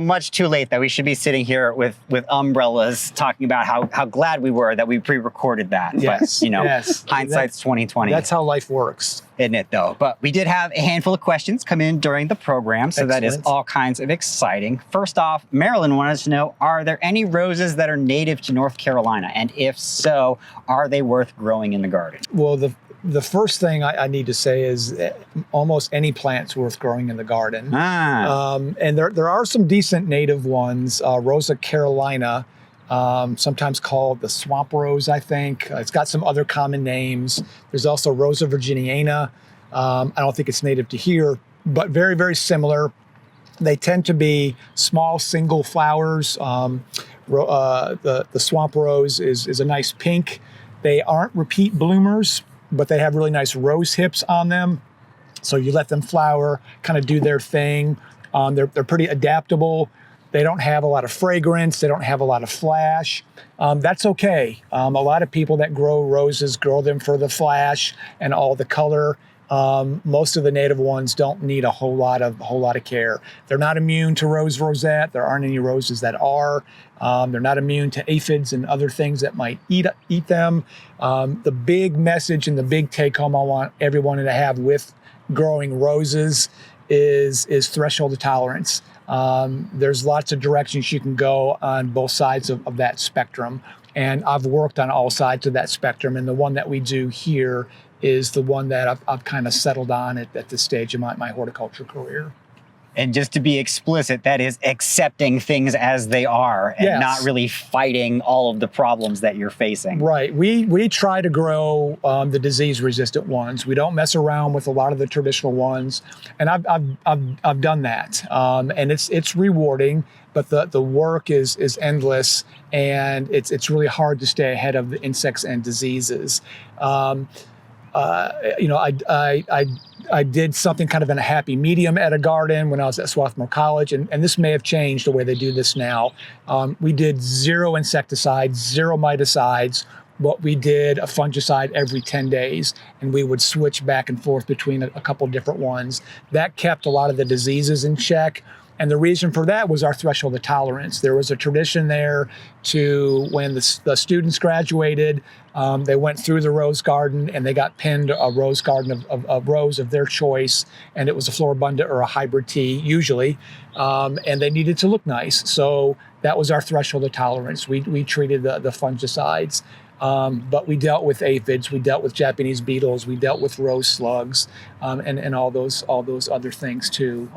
much too late that we should be sitting here with umbrellas talking about how glad we were that we pre-recorded that. Yes, but, yes. Hindsight's 2020. That's how life works. Isn't it, though? But we did have a handful of questions come in during the program, so Excellent. That is all kinds of exciting. First off, Marilyn wanted to know, are there any roses that are native to North Carolina? And if so, are they worth growing in the garden? Well, the first thing I need to say is almost any plant's worth growing in the garden. And there are some decent native ones. Rosa Carolina, sometimes called the swamp rose, I think. It's got some other common names. There's also Rosa virginiana. I don't think it's native to here, but very, very similar. They tend to be small single flowers. The swamp rose is a nice pink. They aren't repeat bloomers, but they have really nice rose hips on them. So you let them flower, kind of do their thing. They're pretty adaptable. They don't have a lot of fragrance. They don't have a lot of flash. That's okay. A lot of people that grow roses grow them for the flash and all the color. Most of the native ones don't need a whole lot of care. They're not immune to rose rosette. There aren't any roses that are. They're not immune to aphids and other things that might eat them. The big message and the big take home I want everyone to have with growing roses is threshold of tolerance. There's lots of directions you can go on both sides of that spectrum. And I've worked on all sides of that spectrum. And the one that we do here is the one that I've kind of settled on at this stage of my horticulture career. And just to be explicit, that is accepting things as they are and not really fighting all of the problems that you're facing. Right. We try to grow the disease-resistant ones. We don't mess around with a lot of the traditional ones, and I've done that. And it's rewarding, but the work is endless, and it's really hard to stay ahead of the insects and diseases. I did something kind of in a happy medium at a garden when I was at Swarthmore College, and this may have changed the way they do this now. We did 0 insecticides, 0 miticides, but we did a fungicide every 10 days, and we would switch back and forth between a couple different ones. That kept a lot of the diseases in check. And the reason for that was our threshold of tolerance. There was a tradition there to when the students graduated, they went through the rose garden and they got pinned a rose garden of rose of their choice. And it was a floribunda or a hybrid tea, usually. And they needed to look nice. So that was our threshold of tolerance. We treated the fungicides. But we dealt with aphids, we dealt with Japanese beetles, we dealt with rose slugs, and all those other things too.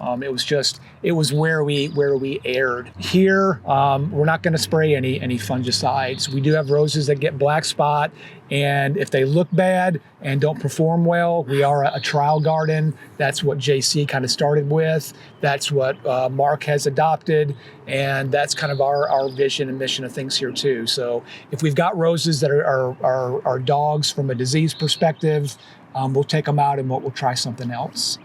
It was where we erred. Here, we're not going to spray any fungicides. We do have roses that get black spot, and if they look bad and don't perform well, we are a trial garden. That's what JC kind of started with. That's what Mark has adopted, and that's kind of our vision and mission of things here too. So if we've got roses that are dogs from a disease perspective, we'll take them out and we'll try something else.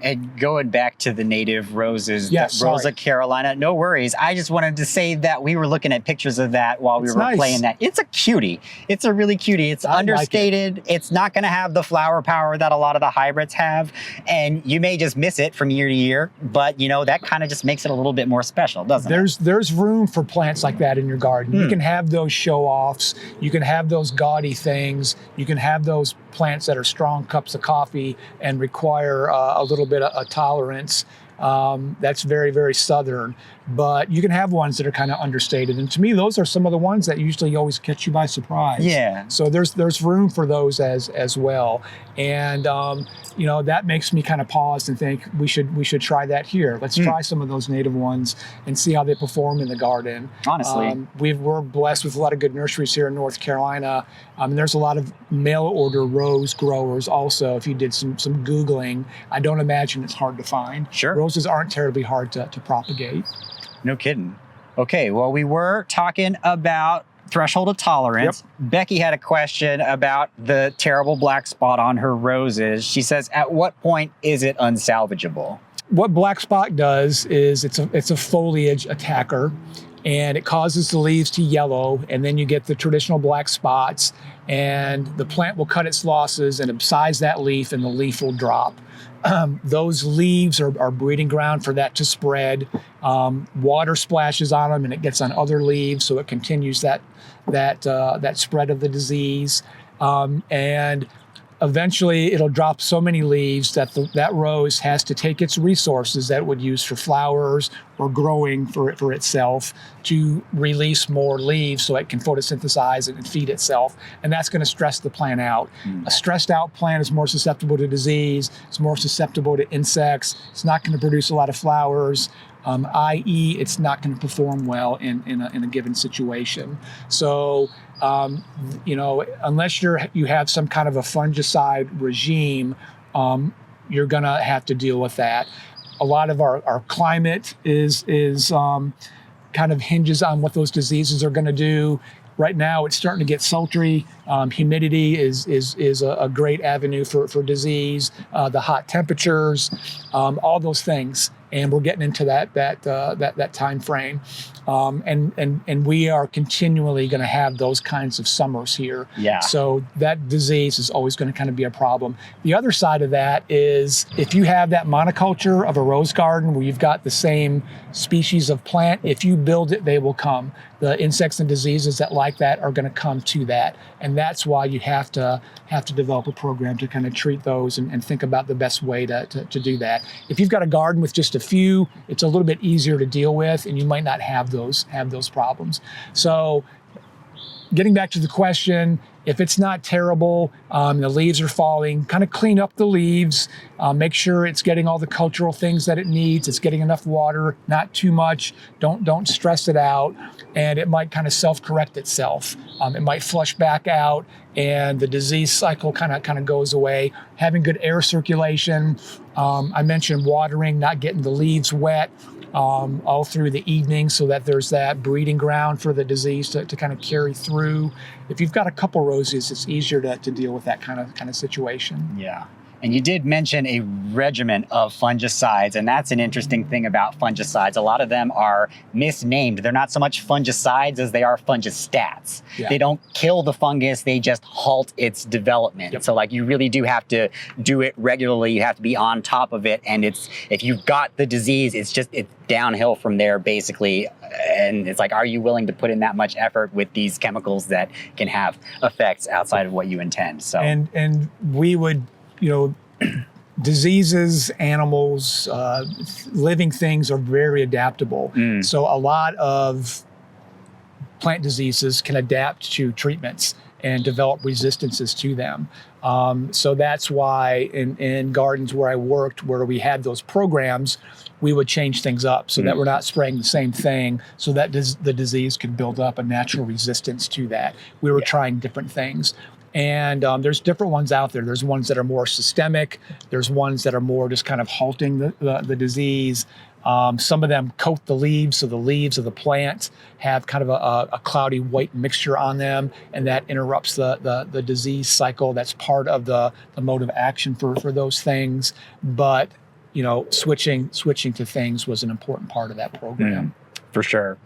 And going back to the native roses, yes, Rosa Carolina, no worries. I just wanted to say that we were looking at pictures of that while we were playing that. It's a cutie. It's a really cutie. It's understated. Like it's not going to have the flower power that a lot of the hybrids have. And you may just miss it from year to year, but that kind of just makes it a little bit more special, doesn't it? There's room for plants like that in your garden. You can have those show-offs. You can have those gaudy things. You can have those plants that are strong cups of coffee and require a little bit of tolerance. That's very, very southern. But you can have ones that are kind of understated. And to me, those are some of the ones that usually always catch you by surprise. Yeah. So there's room for those as well. And that makes me kind of pause and think we should try that here. Let's try some of those native ones and see how they perform in the garden. Honestly, we're blessed with a lot of good nurseries here in North Carolina. And there's a lot of mail order rose growers also. If you did some Googling, I don't imagine it's hard to find. Sure. Roses aren't terribly hard to propagate. No kidding. Okay, well, we were talking about threshold of tolerance. Yep. Becky had a question about the terrible black spot on her roses. She says, at what point is it unsalvageable? What black spot does is it's a foliage attacker, and it causes the leaves to yellow, and then you get the traditional black spots, and the plant will cut its losses and abscise that leaf, and the leaf will drop. Those leaves are breeding ground for that to spread. Water splashes on them and it gets on other leaves, so it continues that spread of the disease. And eventually it'll drop so many leaves that that rose has to take its resources that it would use for flowers or growing for itself to release more leaves so it can photosynthesize and feed itself. And that's going to stress the plant out. A stressed out plant is more susceptible to disease. It's more susceptible to insects. It's not going to produce a lot of flowers. I.e., it's not going to perform well in a given situation. So, unless you have some kind of a fungicide regime, you're going to have to deal with that. A lot of our climate is kind of hinges on what those diseases are going to do. Right now, it's starting to get sultry. Humidity is a great avenue for disease. The hot temperatures, all those things, and we're getting into that time frame. And we are continually going to have those kinds of summers here. Yeah. So that disease is always going to kind of be a problem. The other side of that is if you have that monoculture of a rose garden where you've got the same species of plant, if you build it, they will come. The insects and diseases that like that are going to come to that. And that's why you have to develop a program to kind of treat those and think about the best way to do that. If you've got a garden with just a few, it's a little bit easier to deal with, and you might not have those problems. So getting back to the question, if it's not terrible, the leaves are falling, kind of clean up the leaves, make sure it's getting all the cultural things that it needs, it's getting enough water, not too much, don't stress it out, and it might kind of self-correct itself. It might flush back out, and the disease cycle kind of goes away. Having good air circulation, I mentioned watering, not getting the leaves wet, all through the evening so that there's that breeding ground for the disease to kind of carry through. If you've got a couple roses, it's easier to deal with that kind of situation. Yeah. And you did mention a regimen of fungicides, and that's an interesting thing about fungicides. A lot of them are misnamed. They're not so much fungicides as they are fungistats. Yeah. They don't kill the fungus, they just halt its development. Yep. So like you really do have to do it regularly. You have to be on top of it. And if you've got the disease, it's downhill from there basically. And it's like, are you willing to put in that much effort with these chemicals that can have effects outside of what you intend? So and we would, diseases, animals, living things are very adaptable. So a lot of plant diseases can adapt to treatments and develop resistances to them. So that's why in gardens where I worked, where we had those programs, we would change things up so that we're not spraying the same thing, so that the disease could build up a natural resistance to that. We were trying different things. And there's different ones out there. There's ones that are more systemic. There's ones that are more just kind of halting the disease. Some of them coat the leaves, so the leaves of the plant have kind of a cloudy white mixture on them, and that interrupts the disease cycle. That's part of the mode of action for those things. But switching to things was an important part of that program. For sure.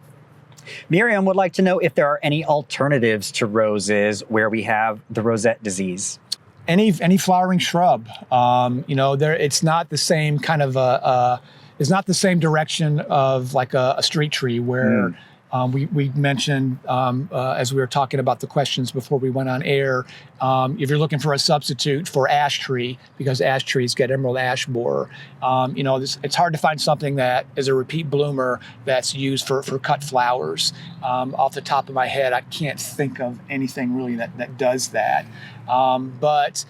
Miriam would like to know if there are any alternatives to roses where we have the rosette disease. Any flowering shrub. It's not the same kind of it's not the same direction of like a street tree where We mentioned, as we were talking about the questions before we went on air, if you're looking for a substitute for ash tree, because ash trees get emerald ash borer, it's hard to find something that is a repeat bloomer that's used for cut flowers. Off the top of my head, I can't think of anything really that does that. But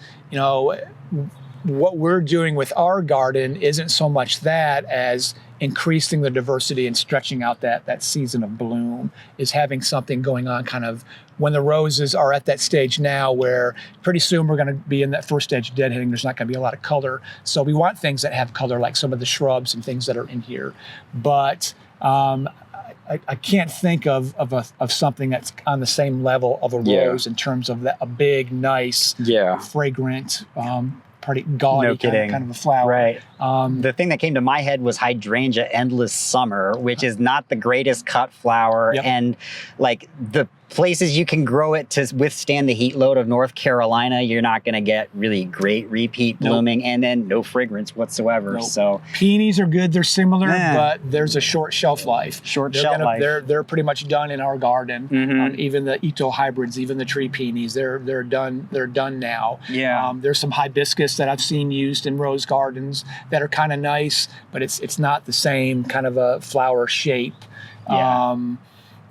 what we're doing with our garden isn't so much that as increasing the diversity and stretching out that season of bloom, is having something going on kind of when the roses are at that stage now where pretty soon we're going to be in that first stage of deadheading. There's not going to be a lot of color. So we want things that have color, like some of the shrubs and things that are in here. But I can't think of something that's on the same level of a rose in terms of a big, nice, fragrant, pretty gaudy kind of a flower. Right. The thing that came to my head was Hydrangea Endless Summer, which is not the greatest cut flower. And like the places you can grow it to withstand the heat load of North Carolina, you're not going to get really great repeat blooming, and then no fragrance whatsoever. So peonies are good. They're similar, but there's a short shelf life. They're pretty much done in our garden. Even the Ito hybrids, even the tree peonies, they're done. They're done now. There's some hibiscus that I've seen used in rose gardens that are kind of nice, but it's not the same kind of a flower shape.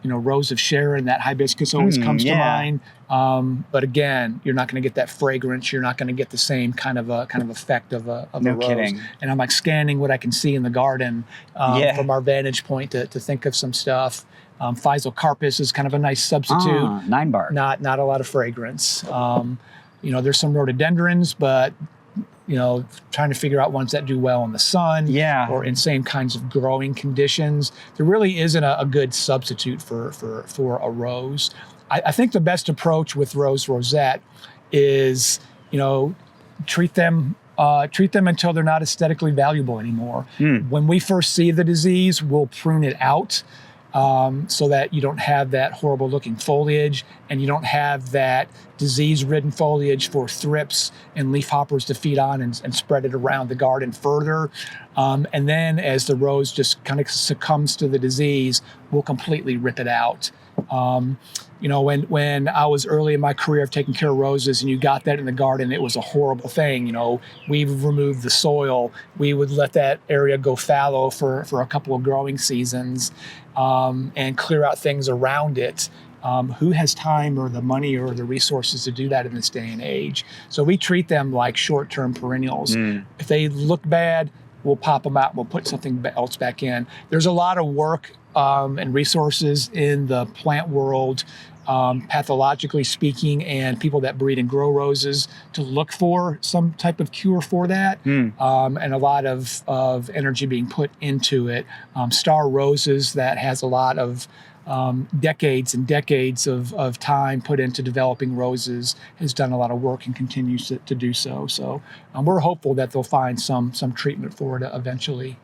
Rose of Sharon, that hibiscus always comes to mind. But again, you're not going to get that fragrance. You're not going to get the same kind of effect of a rose. Kidding. And I'm like scanning what I can see in the garden from our vantage point to think of some stuff. Physocarpus is kind of a nice substitute. 9 bark. Not a lot of fragrance. There's some rhododendrons, but trying to figure out ones that do well in the sun or in same kinds of growing conditions. There really isn't a good substitute for a rose. I think the best approach with rosette is, treat them until they're not aesthetically valuable anymore. When we first see the disease, we'll prune it out. So that you don't have that horrible looking foliage and you don't have that disease-ridden foliage for thrips and leafhoppers to feed on and spread it around the garden further. And then as the rose just kind of succumbs to the disease, we'll completely rip it out. When I was early in my career of taking care of roses and you got that in the garden, it was a horrible thing. We removed the soil. We would let that area go fallow for a couple of growing seasons and clear out things around it. Who has time or the money or the resources to do that in this day and age? So we treat them like short-term perennials. If they look bad, we'll pop them out. We'll put something else back in. There's a lot of work and resources in the plant world, pathologically speaking, and people that breed and grow roses to look for some type of cure for that, and a lot of energy being put into it. Star Roses, that has a lot of decades and decades of time put into developing roses, has done a lot of work and continues to do so. So we're hopeful that they'll find some treatment for it eventually.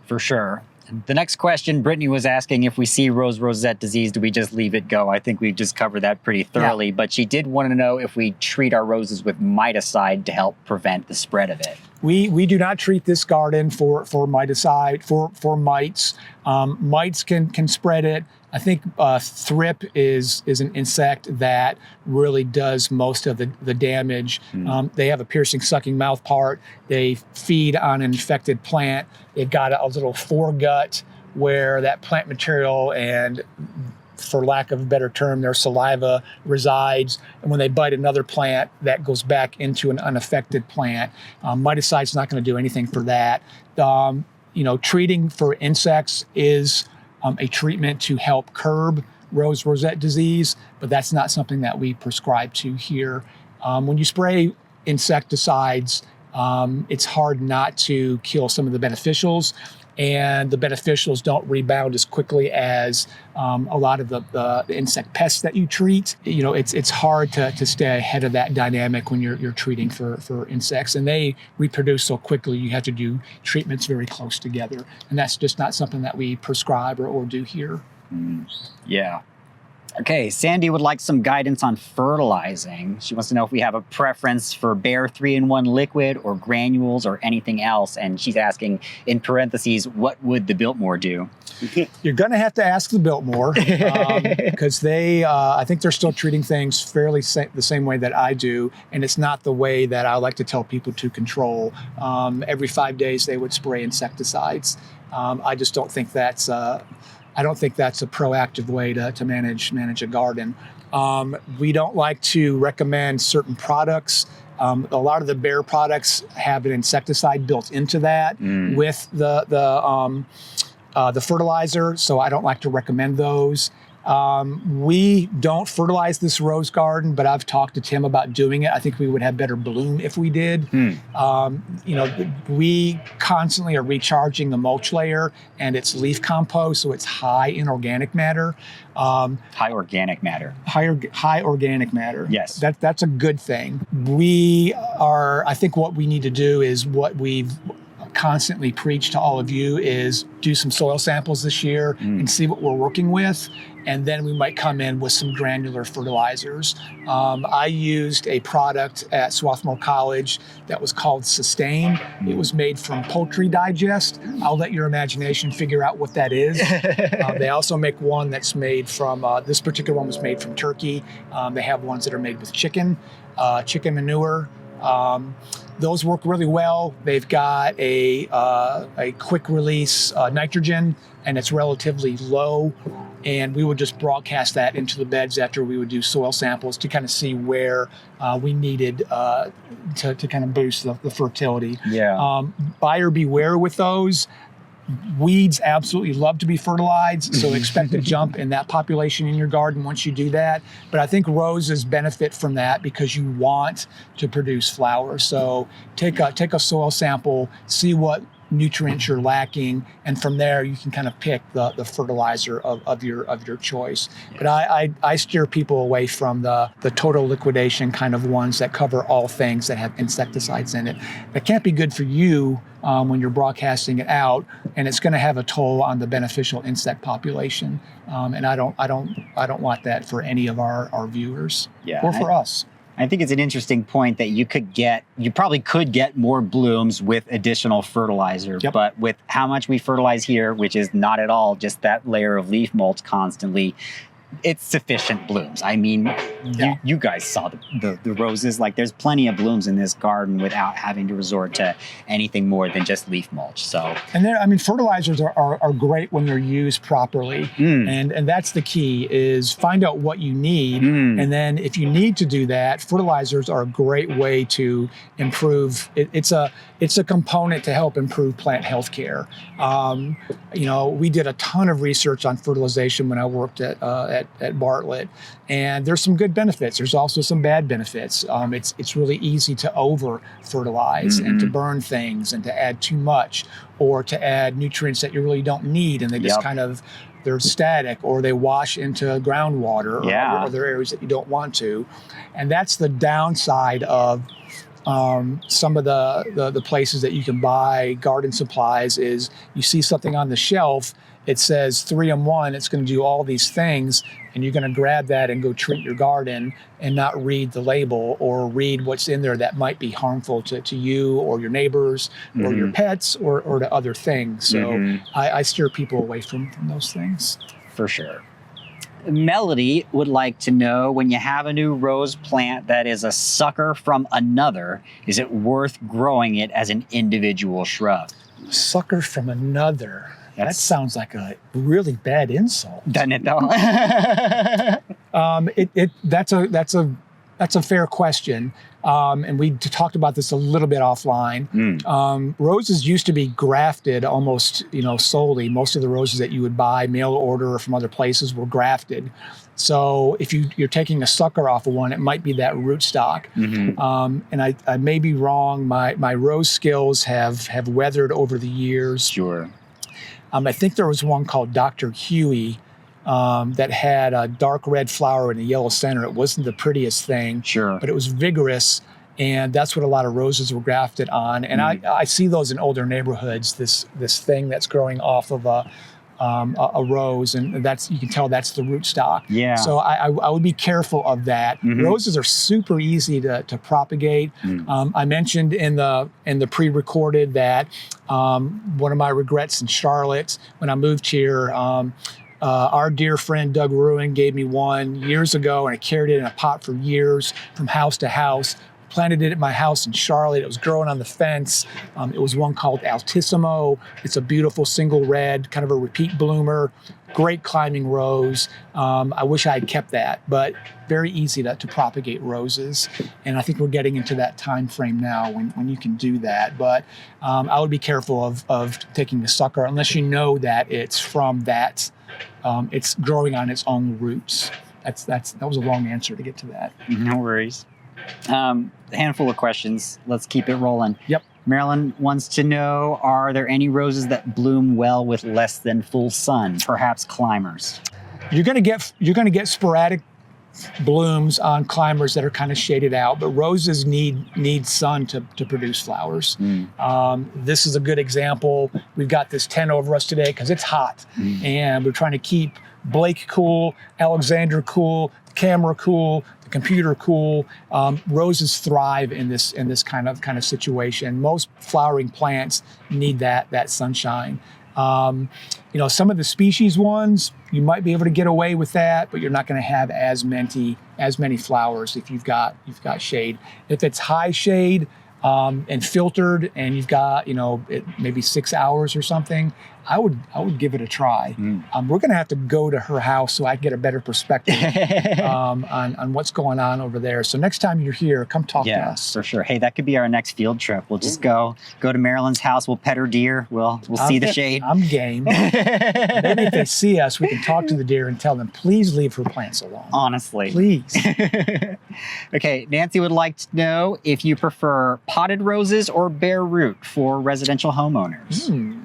For sure. The next question, Brittany was asking, if we see rosette disease, do we just leave it go? I think we've just covered that pretty thoroughly, but she did want to know if we treat our roses with miticide to help prevent the spread of it. We do not treat this garden for miticide, for mites. Mites can spread it. I think thrip is an insect that really does most of the damage. They have a piercing, sucking mouth part. They feed on an infected plant. They've got a little foregut where that plant material and, for lack of a better term, their saliva resides. And when they bite another plant, that goes back into an unaffected plant. Miticide's not going to do anything for that. Treating for insects is a treatment to help curb rosette disease, but that's not something that we prescribe to here. When you spray insecticides, it's hard not to kill some of the beneficials, and the beneficials don't rebound as quickly as a lot of the insect pests that you treat. It's hard to stay ahead of that dynamic when you're treating for insects, and they reproduce so quickly. You have to do treatments very close together, and that's just not something that we prescribe or do here. Yeah. Okay, Sandy would like some guidance on fertilizing. She wants to know if we have a preference for bare 3-in-1 liquid or granules or anything else. And she's asking, in parentheses, what would the Biltmore do? You're going to have to ask the Biltmore because they, I think they're still treating things fairly the same way that I do. And it's not the way that I like to tell people to control. Every 5 days they would spray insecticides. I just don't think that's I don't think that's a proactive way to manage a garden. We don't like to recommend certain products. A lot of the bare products have an insecticide built into that with the fertilizer, so I don't like to recommend those. We don't fertilize this rose garden, but I've talked to Tim about doing it. I think we would have better bloom if we did. We constantly are recharging the mulch layer, and it's leaf compost, so it's high in organic matter. High organic matter. High organic matter. Yes. That's a good thing. I think what we need to do is what we've constantly preach to all of you is do some soil samples this year and see what we're working with. And then we might come in with some granular fertilizers. I used a product at Swarthmore College that was called Sustain. It was made from poultry digest. I'll let your imagination figure out what that is. They also make one that's made from, this particular one was made from turkey. They have ones that are made with chicken manure. Those work really well. They've got a quick release nitrogen, and it's relatively low. And we would just broadcast that into the beds after we would do soil samples to kind of see where we needed to kind of boost the fertility. Yeah. Buyer beware with those. Weeds absolutely love to be fertilized, so expect a jump in that population in your garden once you do that. But I think roses benefit from that because you want to produce flowers. So take a soil sample, see what nutrients you're lacking, and from there you can kind of pick the fertilizer of your choice. But I steer people away from the total liquidation kind of ones that cover all things that have insecticides in it. That can't be good for you when you're broadcasting it out, and it's going to have a toll on the beneficial insect population. And I don't want that for any of our viewers or for us. I think it's an interesting point that you probably could get more blooms with additional fertilizer, but with how much we fertilize here, which is not at all just that layer of leaf mulch constantly, it's sufficient blooms. I mean, you guys saw the roses. Like, there's plenty of blooms in this garden without having to resort to anything more than just leaf mulch. So, and fertilizers are great when they're used properly, and that's the key: is find out what you need, and then if you need to do that, fertilizers are a great way to improve. It's a component to help improve plant health care. We did a ton of research on fertilization when I worked at Bartlett, and there's some good benefits. There's also some bad benefits. It's really easy to over fertilize and to burn things and to add too much, or to add nutrients that you really don't need, and they just they're static, or they wash into groundwater or other areas that you don't want to. And that's the downside of some of the places that you can buy garden supplies. Is you see something on the shelf, it says 3-in-1, it's going to do all these things, and you're going to grab that and go treat your garden and not read the label or read what's in there that might be harmful to you or your neighbors or your pets or to other things. So I steer people away from those things. For sure. Melody would like to know, when you have a new rose plant that is a sucker from another, is it worth growing it as an individual shrub? Sucker from another. That sounds like a really bad insult. Doesn't it, though? That's a fair question. And we talked about this a little bit offline. Roses used to be grafted almost, solely. Most of the roses that you would buy mail order or from other places were grafted. So if you're taking a sucker off of one, it might be that rootstock. And I may be wrong. My rose skills have weathered over the years. Sure. I think there was one called Dr. Huey that had a dark red flower and a yellow center. It wasn't the prettiest thing, but it was vigorous, and that's what a lot of roses were grafted on. And I see those in older neighborhoods, this thing that's growing off of a rose, and you can tell that's the rootstock. Yeah. So I would be careful of that. Roses are super easy to propagate. I mentioned in the pre-recorded that one of my regrets in Charlotte when I moved here, our dear friend Doug Ruin gave me one years ago, and I carried it in a pot for years from house to house. Planted it at my house in Charlotte. It was growing on the fence. It was one called Altissimo. It's a beautiful single red, kind of a repeat bloomer, great climbing rose. I wish I had kept that, but very easy to propagate roses. And I think we're getting into that time frame now when you can do that. But I would be careful of taking the sucker unless you know that it's from that, it's growing on its own roots. That was a long answer to get to that. No worries. A handful of questions. Let's keep it rolling. Yep. Marilyn wants to know, are there any roses that bloom well with less than full sun, perhaps climbers? You're going to get sporadic blooms on climbers that are kind of shaded out, but roses need sun to produce flowers. This is a good example. We've got this tent over us today because it's hot, and we're trying to keep Blake cool, Alexander cool, the camera cool, the computer cool. Roses thrive in this kind of situation. Most flowering plants need that sunshine. Some of the species ones, you might be able to get away with that, but you're not going to have as many flowers if you've got shade. If it's high shade and filtered, and you've got maybe 6 hours or something, I would give it a try. We're going to have to go to her house so I can get a better perspective on what's going on over there. So next time you're here, come talk to us. Yeah, for sure. Hey, that could be our next field trip. We'll just go to Marilyn's house. We'll pet her deer. We'll see the shade. I'm game. Maybe if they see us, we can talk to the deer and tell them, please leave her plants alone. Honestly. Please. Okay, Nancy would like to know if you prefer potted roses or bare root for residential homeowners.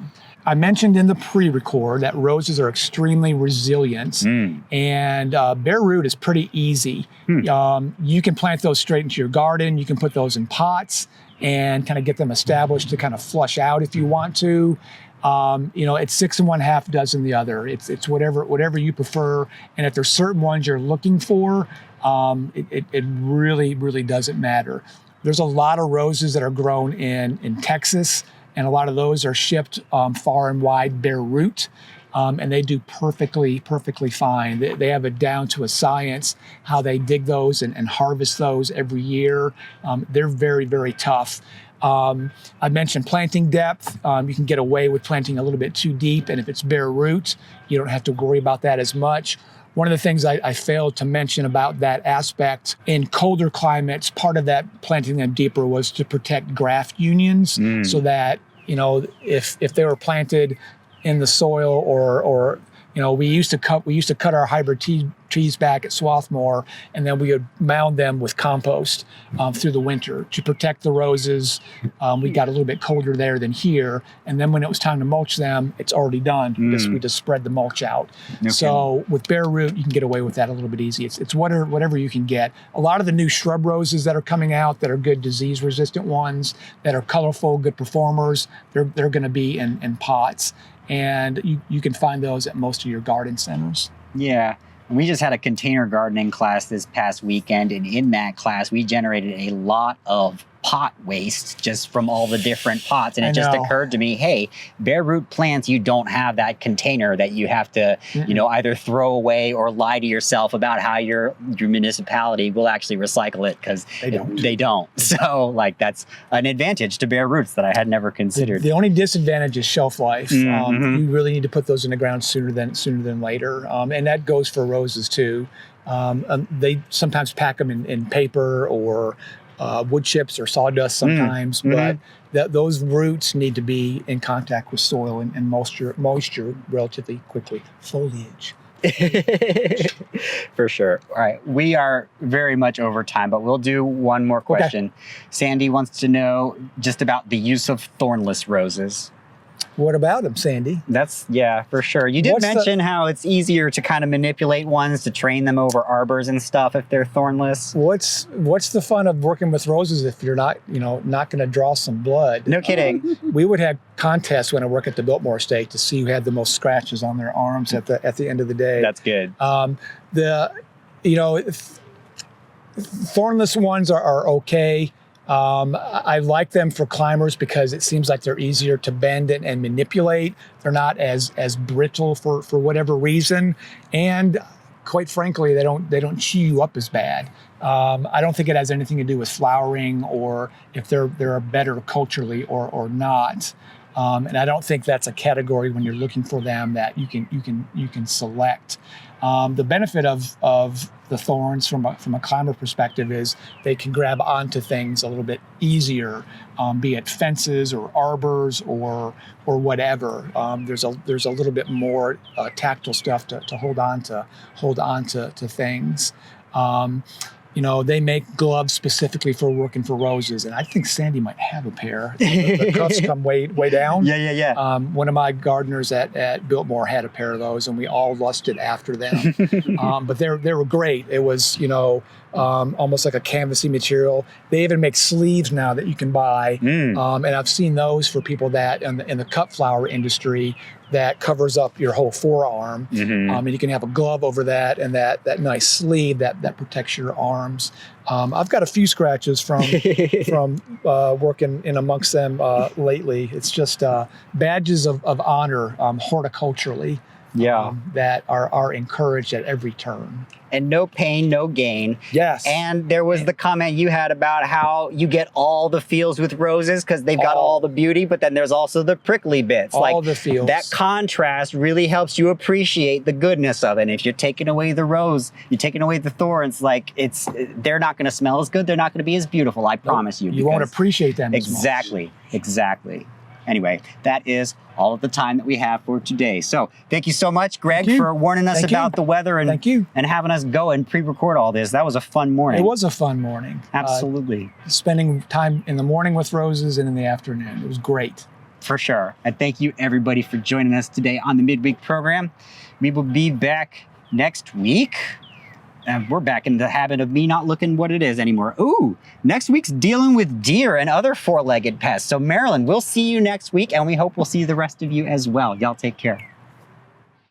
I mentioned in the pre-record that roses are extremely resilient, and bare root is pretty easy. You can plant those straight into your garden. You can put those in pots and kind of get them established to kind of flush out if you want to. It's 6 1/2 dozen the other. It's whatever you prefer. And if there's certain ones you're looking for, it really doesn't matter. There's a lot of roses that are grown in Texas, and a lot of those are shipped far and wide bare root, and they do perfectly fine. They have it down to a science how they dig those and harvest those every year. They're very tough. I mentioned planting depth. You can get away with planting a little bit too deep, and if it's bare root, you don't have to worry about that as much. One of the things I failed to mention about that aspect, in colder climates, part of that planting them deeper was to protect graft unions, so that if they were planted in the soil or we used to cut our hybrid trees back at Swarthmore, and then we would mound them with compost through the winter to protect the roses. We got a little bit colder there than here, and then when it was time to mulch them, it's already done. We just spread the mulch out. Okay. So with bare root, you can get away with that a little bit easy. It's whatever you can get. A lot of the new shrub roses that are coming out that are good disease-resistant ones, that are colorful, good performers, they're going to be in pots. And you can find those at most of your garden centers. Yeah. We just had a container gardening class this past weekend, and in that class, we generated a lot of pot waste just from all the different pots. And it just occurred to me, hey, bare root plants, you don't have that container that you have to, either throw away or lie to yourself about how your municipality will actually recycle it, because they don't. So that's an advantage to bare roots that I had never considered. The only disadvantage is shelf life. You really need to put those in the ground sooner than later. And that goes for roses too. They sometimes pack them in paper or wood chips or sawdust sometimes, but those roots need to be in contact with soil and moisture relatively quickly. Foliage. For sure. All right. We are very much over time, but we'll do one more question. Okay. Sandy wants to know just about the use of thornless roses. What about them, Sandy? Yeah, for sure. You did What's mention how it's easier to kind of manipulate ones to train them over arbors and stuff if they're thornless. What's the fun of working with roses if you're not going to draw some blood? No kidding. We would have contests when I work at the Biltmore estate to see who had the most scratches on their arms at the end of the day. That's good. Thornless ones are okay. I like them for climbers because it seems like they're easier to bend and manipulate. They're not as brittle for whatever reason, and quite frankly, they don't chew you up as bad. I don't think it has anything to do with flowering or if they're better culturally or not. And I don't think that's a category when you're looking for them that you can select. The benefit of the thorns from a climber perspective is they can grab onto things a little bit easier, be it fences or arbors or whatever. There's a little bit more tactile stuff to hold on to things. They make gloves specifically for working for roses, and I think Sandy might have a pair. The cuffs come way down. Yeah. One of my gardeners at Biltmore had a pair of those, and we all lusted after them. But they were great. It was almost like a canvasy material. They even make sleeves now that you can buy, and I've seen those for people that in the cut flower industry that covers up your whole forearm, and you can have a glove over that and that nice sleeve that protects your arms. I've got a few scratches from working in amongst them lately. It's just badges of honor horticulturally. That are encouraged at every turn. And no pain, no gain. Yes. And there was the comment you had about how you get all the feels with roses because they've got all the beauty, but then there's also the prickly bits. All the feels. That contrast really helps you appreciate the goodness of it. And if you're taking away the rose, you're taking away the thorns, they're not going to smell as good. They're not going to be as beautiful. I promise you. You won't appreciate them exactly, as much. Exactly. Anyway, that is all of the time that we have for today. So thank you so much, Greg, for warning us about the weather and having us go and pre-record all this. That was a fun morning. It was a fun morning. Absolutely. Spending time in the morning with roses and in the afternoon. It was great. For sure. And thank you, everybody, for joining us today on the Midweek program. We will be back next week. And we're back in the habit of me not looking what it is anymore. Ooh, next week's dealing with deer and other four-legged pests. So Marilyn, we'll see you next week, and we hope we'll see the rest of you as well. Y'all take care.